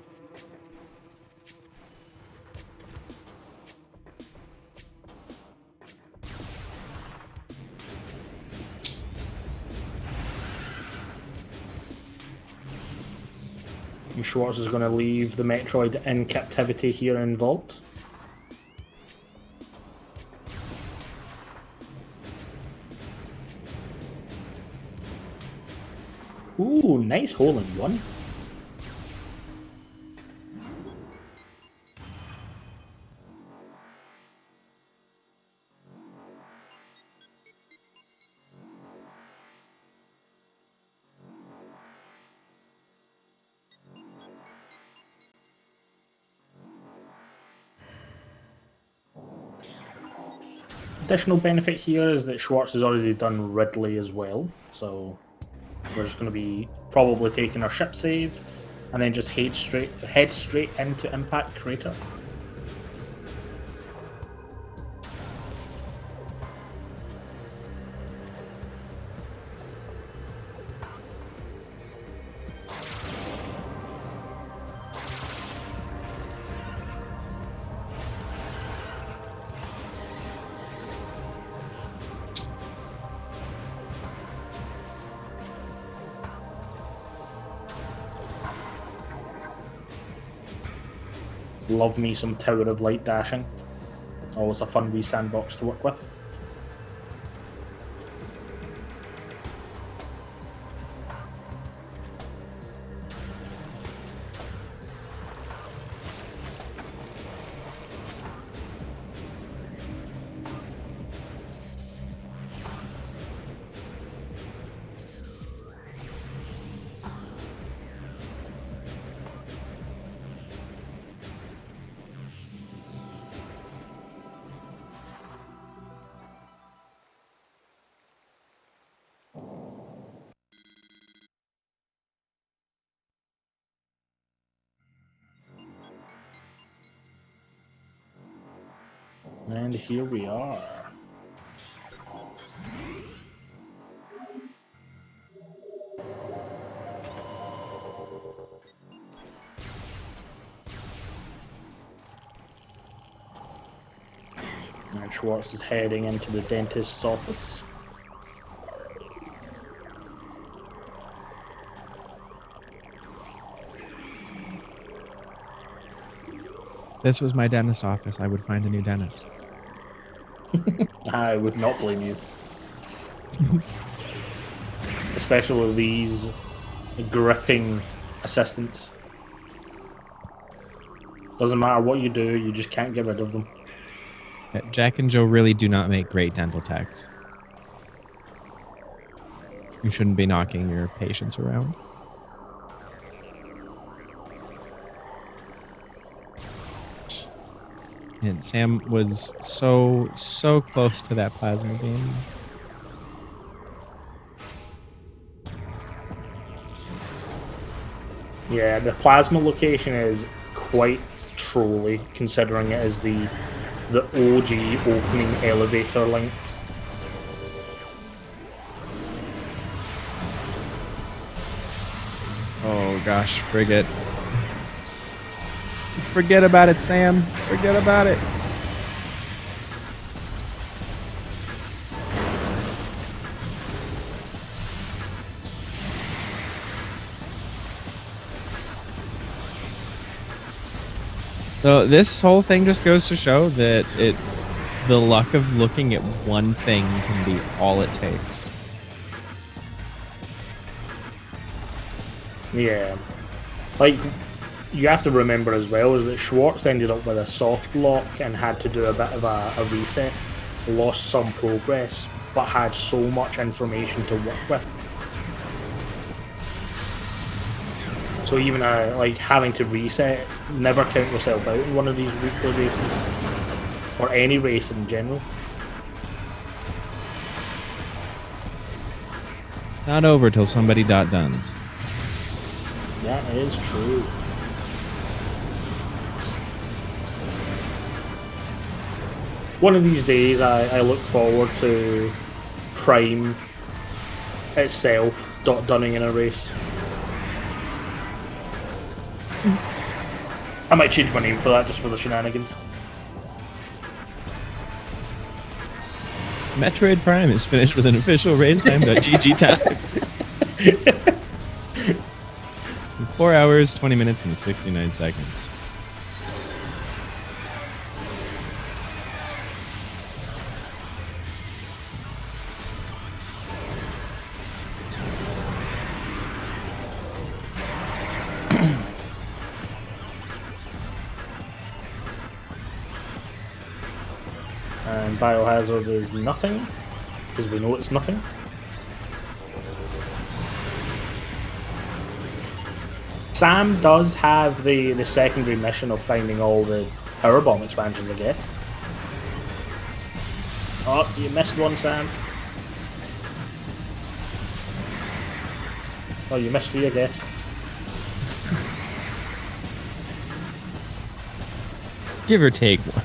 And Schwartz is going to leave the Metroid in captivity here in Vault. Ooh, nice hole in one. Additional benefit here is that Schwartz has already done Ridley as well, so we're just going to be probably taking our ship save and then just head straight into Impact Crater. Love me some Tower of Light dashing. Always a fun wee sandbox to work with. And here we are. And Schwartz is heading into the dentist's office. This was my dentist office. I would find a new dentist. I would not blame you. Especially with these gripping assistants. Doesn't matter what you do, you just can't get rid of them. Jack and Joe really do not make great dental techs. You shouldn't be knocking your patients around. And Sam was so close to that plasma beam. Yeah, the plasma location is quite trolly, considering it is the OG opening elevator link. Oh gosh, frigate. Forget about it, Sam. Forget about it. So this whole thing just goes to show that the luck of looking at one thing can be all it takes. Yeah. Like, you have to remember as well is that Schwartz ended up with a soft lock and had to do a bit of a reset, lost some progress, but had so much information to work with. So even like having to reset, never count yourself out in one of these weekly races, or any race in general. Not over till somebody .duns. That is true. One of these days, I look forward to Prime itself .dunning in a race. I might change my name for that just for the shenanigans. Metroid Prime is finished with an official race time.gg time. 4 hours, 20 minutes, and 69 seconds. And Biohazard is nothing, because we know it's nothing. Sam does have the secondary mission of finding all the power bomb expansions, I guess. Oh, you missed one, Sam. Oh, you missed three, I guess. Give or take one.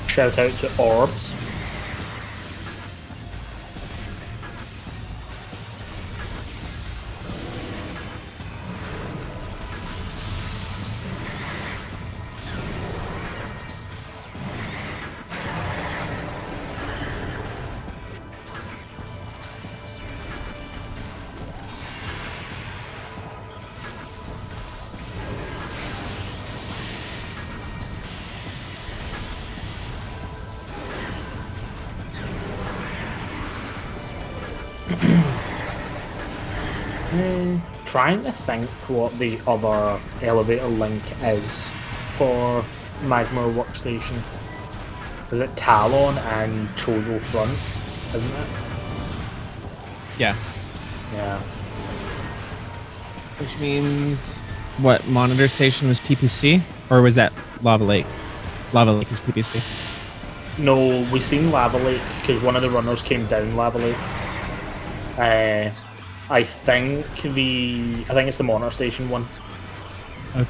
Shout out to Orbs. Trying to think what the other elevator link is for Magma Workstation. Is it Talon and Chozo Front, isn't it? Yeah. Yeah. Which means, what, Monitor Station was PPC? Or was that Lava Lake? Lava Lake is PPC. No, we seen Lava Lake because one of the runners came down Lava Lake. I think it's the Monitor Station one. Okay.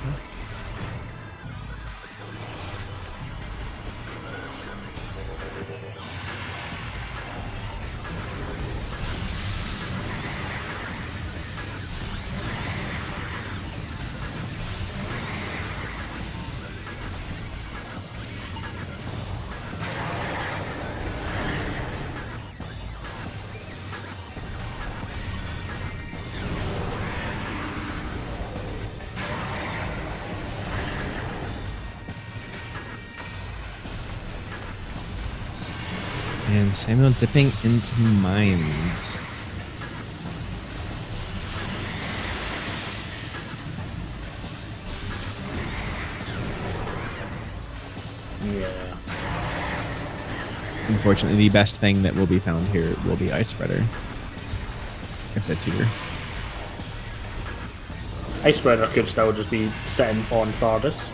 And Samuel dipping into mines. unfortunately, the best thing that will be found here will be Ice Spreader, if it's here. Ice Spreader could still just be sitting on farthest.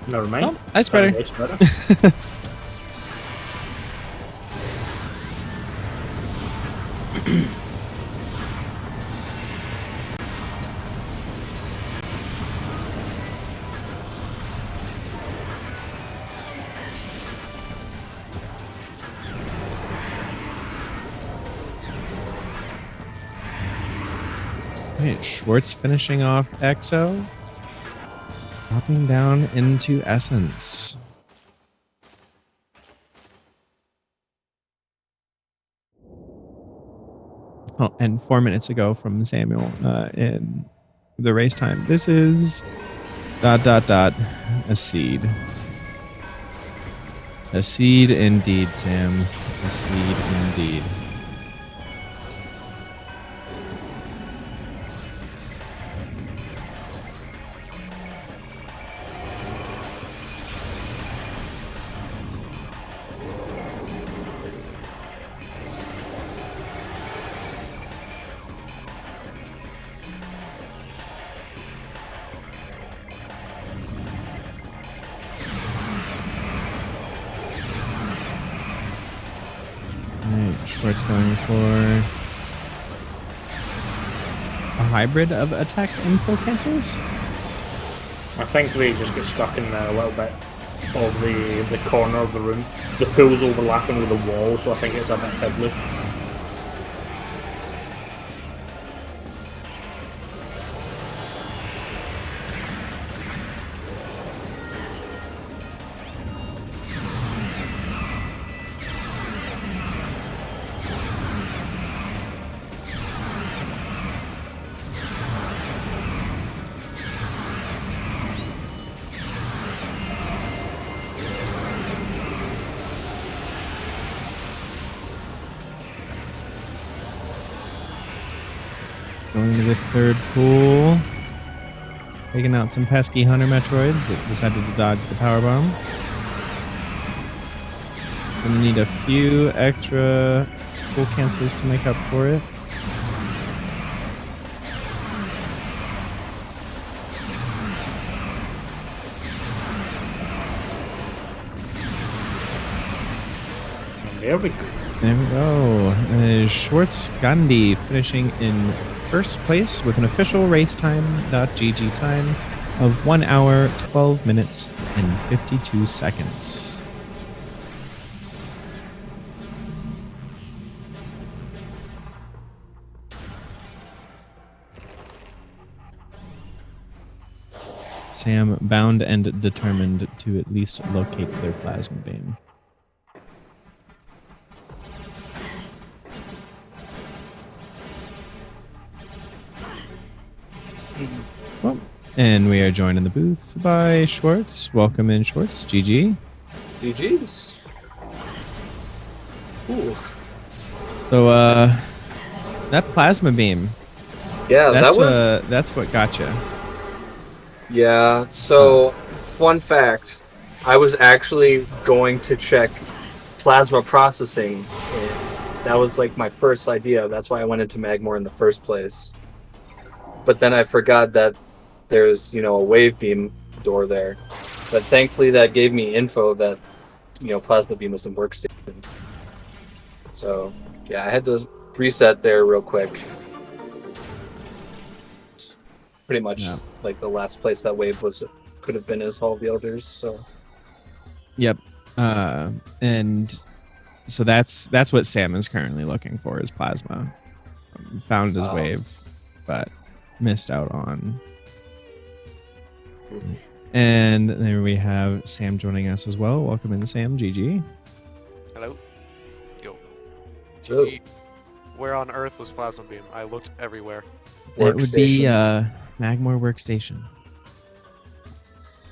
Never mind. Oh, Ice Spreader. Ice Spreader. Right, Schwartz finishing off Exo. Dropping down into Essence. Oh, and 4 minutes ago from Samuel in the race time. This is ... a seed. A seed indeed, Sam. A seed indeed. Schwartz going for a hybrid of attack and pull cancels. I think they just get stuck in a little bit of the corner of the room. The pool's overlapping with the wall, so I think it's a bit fiddly. Going to the third pool. Taking out some pesky Hunter Metroids that decided to dodge the power bomb. Gonna need a few extra pull cancels to make up for it. There we go. There we go. Schwartz Gandhi finishing in first place with an official race time.gg time of 1 hour, 12 minutes, and 52 seconds. Sam bound and determined to at least locate their plasma beam. Well, and we are joined in the booth by Schwartz. Welcome in, Schwartz. GG. GG's. Ooh. So, that plasma beam. Yeah, that's what got you. Yeah, so, fun fact. I was actually going to check plasma processing. That was like my first idea. That's why I went into Magmore in the first place. But then I forgot that there's, a wave beam door there. But thankfully that gave me info that, plasma beam was in workstation. So, yeah, I had to reset there real quick. Pretty much like the last place that wave could have been is Hall of the Elders, so. Yep. And so that's what Sam is currently looking for is plasma. Found his wave, but missed out on. And there we have Sam joining us as well. Welcome in, Sam. GG. Hello. Gee, where on earth was Plasma Beam? I looked everywhere. It would be Workstation. Magmore Workstation.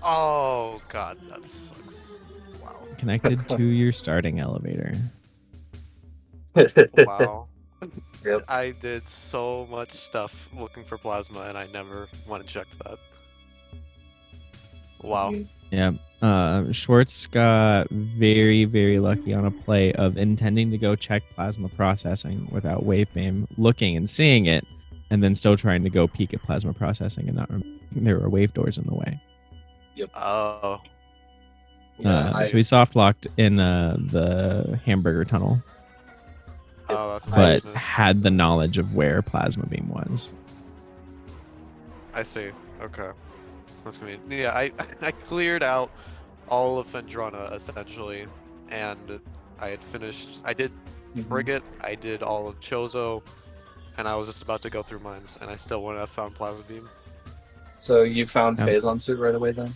Oh god, that sucks. Wow. Connected to your starting elevator. Wow. Yep. I did so much stuff looking for Plasma and I never went and checked that. Wow. Yeah. Schwartz got very, very lucky on a play of intending to go check plasma processing without Wavebeam, looking and seeing it, and then still trying to go peek at plasma processing and not there were wave doors in the way. Oh. Yeah, So he soft locked in the hamburger tunnel, Oh, that's but unfortunate. had the knowledge of where plasma beam was. I see. Okay. That's gonna be. Yeah, I cleared out all of Fendrana essentially, and I had finished. I did Frigate, I did all of Chozo, and I was just about to go through mines, and I still wouldn't have found Plasma Beam. So you found Yep. Phazon suit right away then?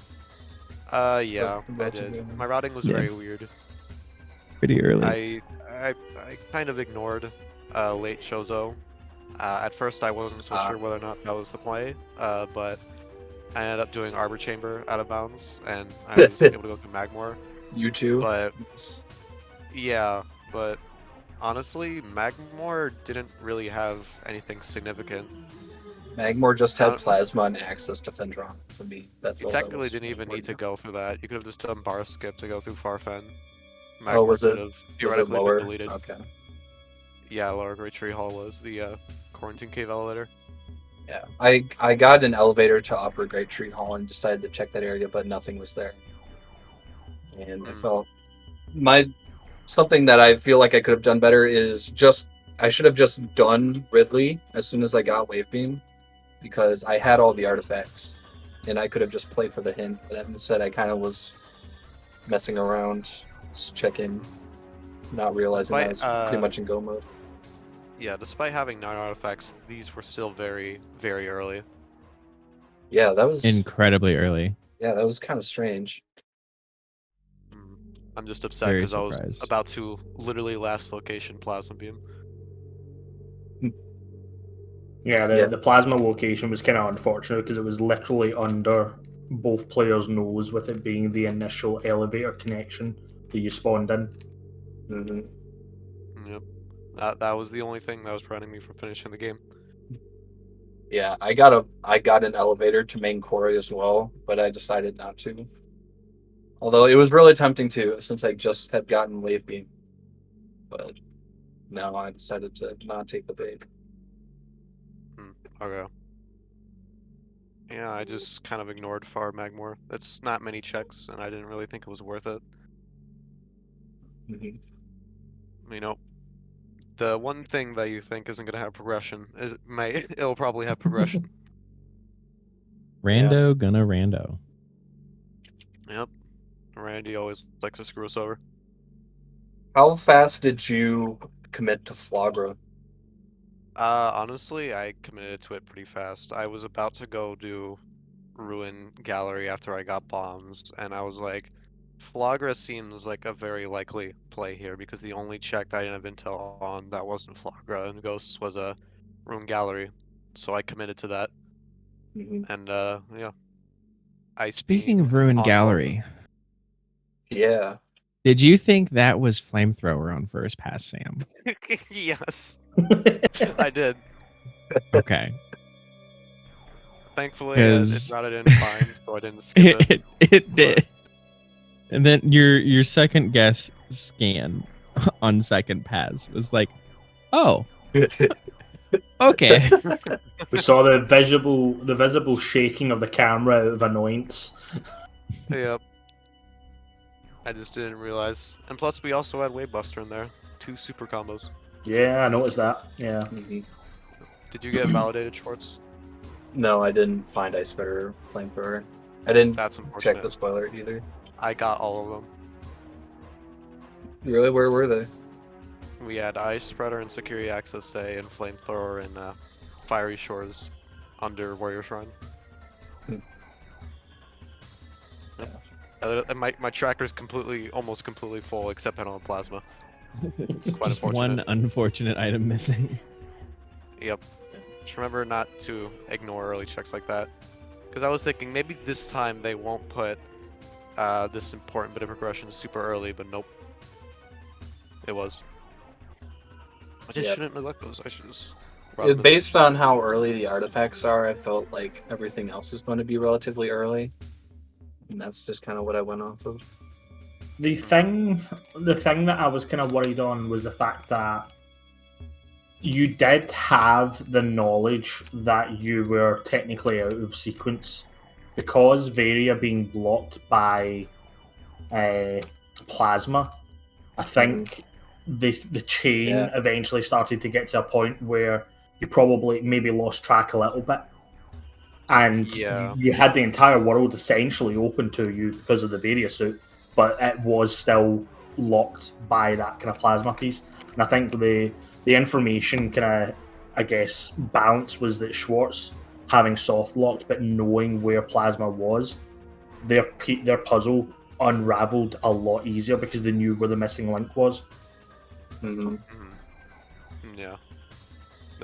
Yeah, I did. My routing was Yeah. very weird. Pretty early. I kind of ignored late Chozo. At first, I wasn't so sure whether or not that was the play, but I ended up doing Arbor Chamber out of bounds, and I was able to go to Magmore. You too? But yeah, but honestly, Magmore didn't really have anything significant. Magmore just I had don't- plasma and access to Fendron for me. That's You all that technically was didn't even need to important. go through that. You could have just done bar skip to go through Farfen. Oh, Magmore was could it? have Was it theoretically lower? been deleted. Okay. Yeah, Lower Great Tree Hall was the quarantine cave elevator. Yeah, I got an elevator to Upper Great Tree Hall and decided to check that area, but nothing was there. And I felt something that I feel like I could have done better is I should have just done Ridley as soon as I got Wavebeam, because I had all the artifacts, and I could have just played for the hint. But instead, I kind of was messing around, just checking, not realizing I was pretty much in go mode. Yeah, despite having 9 artifacts, these were still very, very early. Yeah, that was Incredibly early. Yeah, that was kind of strange. I'm just upset Very because I was surprised. about to literally last location Plasma Beam. Yeah, the plasma location was kind of unfortunate because it was literally under both players' nose, with it being the initial elevator connection that you spawned in. Yep. That was the only thing that was preventing me from finishing the game. Yeah, I got an elevator to main quarry as well, but I decided not to. Although it was really tempting to, since I just had gotten Wave Beam. But no, I decided to not take the bait. Okay. Yeah, I just kind of ignored Far Magmore. That's not many checks, and I didn't really think it was worth it. You know, the one thing that you think isn't going to have progression it'll probably have progression. Rando gonna rando. Yep. Randy always likes to screw us over. How fast did you commit to Flagra? Honestly, I committed to it pretty fast. I was about to go do Ruin Gallery after I got bombs, and I was like, Flagra seems like a very likely play here because the only check I didn't have intel on that wasn't Flagra and Ghosts was a Ruin Gallery, so I committed to that. And yeah. Speaking of Ruin Gallery, yeah, did you think that was flamethrower on first pass, Sam? Yes, I did. Okay. Thankfully, it Because routed in fine, so I didn't skip it. it did. And then your second guess scan on second pass was like, oh, okay. We saw the visible shaking of the camera out of annoyance. Yep. I just didn't realize. And plus, we also had Wavebuster in there. 2 super combos. Yeah, I noticed that. Yeah. Did you get validated, Schwartz? No, I didn't find Ice Spitter Flamethrower. I didn't That's check unfortunate. the spoiler either. I got all of them. Really? Where were they? We had Ice Spreader and Security Access A and Flamethrower and Fiery Shores under Warrior Shrine. Yep. My tracker's almost completely full except on Plasma. It's quite Just one unfortunate. unfortunate item missing. Yep. Just remember not to ignore early checks like that. Because I was thinking maybe this time they won't put this important bit of progression super early, but nope. It was. I just Yep. shouldn't neglect those. I should just. rub them in. Based on how early the artifacts are, I felt like everything else is going to be relatively early. And that's just kind of what I went off of. The thing that I was kind of worried on was the fact that you did have the knowledge that you were technically out of sequence because Varia being blocked by plasma. I think the chain eventually started to get to a point where you probably maybe lost track a little bit, and you had the entire world essentially open to you because of the Varia suit, but it was still locked by that kind of plasma piece. And I think the information kind of, I guess, balance was that Schwartz having soft locked but knowing where plasma was, their puzzle unraveled a lot easier because they knew where the missing link was. Yeah,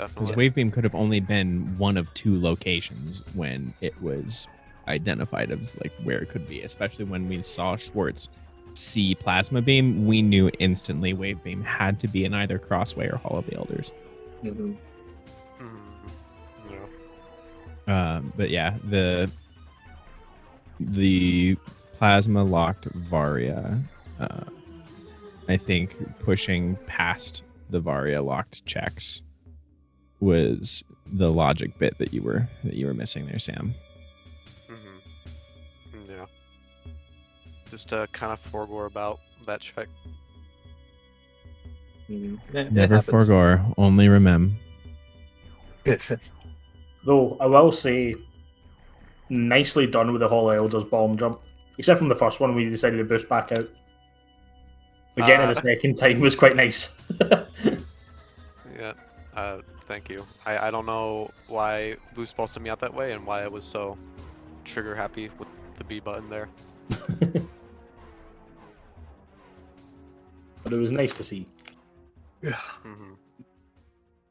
Because definitely. Wave Beam could have only been one of two locations when it was identified as like where it could be, especially when we saw Schwartz see Plasma Beam. We knew instantly Wave Beam had to be in either Crossway or Hall of the Elders. Yeah. But yeah, the plasma locked Varia, I think pushing past the Varia locked checks was the logic bit that you were missing there, Sam. Yeah. Just to kind of forego about that check. Never forgore, only remember. Though I will say, nicely done with the Hall of Elders bomb jump. Except from the first one, we decided to boost back out. But getting it the second time was quite nice. Yeah. Thank you. I don't know why Boost Ball sent me out that way and why I was so trigger happy with the B button there. But it was nice to see. Yeah.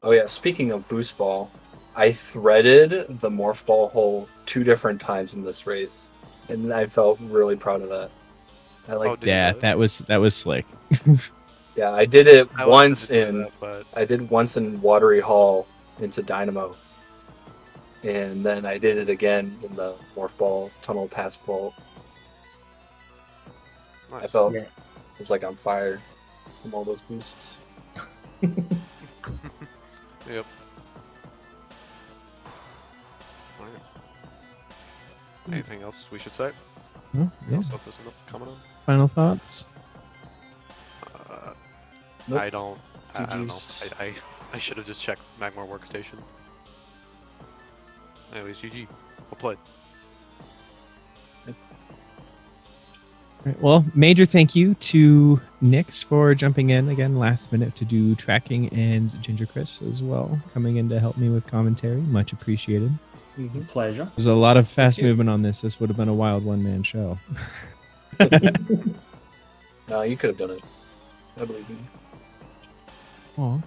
Oh yeah, speaking of Boost Ball, I threaded the Morph Ball hole 2 different times in this race, and I felt really proud of that. That was slick. Yeah, I did it I once I did once in Watery Hall into Dynamo, and then I did it again in the Morph Ball Tunnel Pass Vault. Nice. I felt it was like on fire from all those boosts. Yep. Alright. Anything else we should say? Coming on? Final thoughts? Nope. I don't know. I should have just checked Magmar Workstation. Anyways, GG. Well played. Right, well, major thank you to Nyx for jumping in again last minute to do tracking, and Ginger Chris as well coming in to help me with commentary. Much appreciated. Pleasure. There's a lot of fast movement on this. This would have been a wild one-man show. No, you could have done it. I believe you. Aw.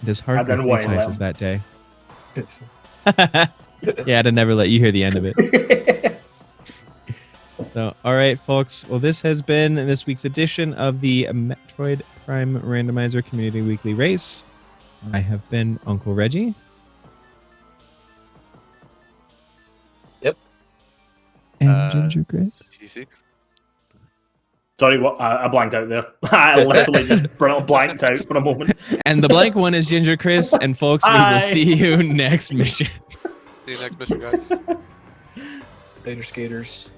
This hard I've been free waiting slices that day. Yeah, to never let you hear the end of it. So, all right, folks. Well, this has been this week's edition of the Metroid Prime Randomizer Community Weekly Race. I have been Uncle Reggie. Yep. And Ginger Chris. TC. Sorry, what? I blanked out there. I literally just blanked out for a moment. And the blank one is Ginger Chris. And folks, we will see you next mission. See you next mission, guys. Later, skaters.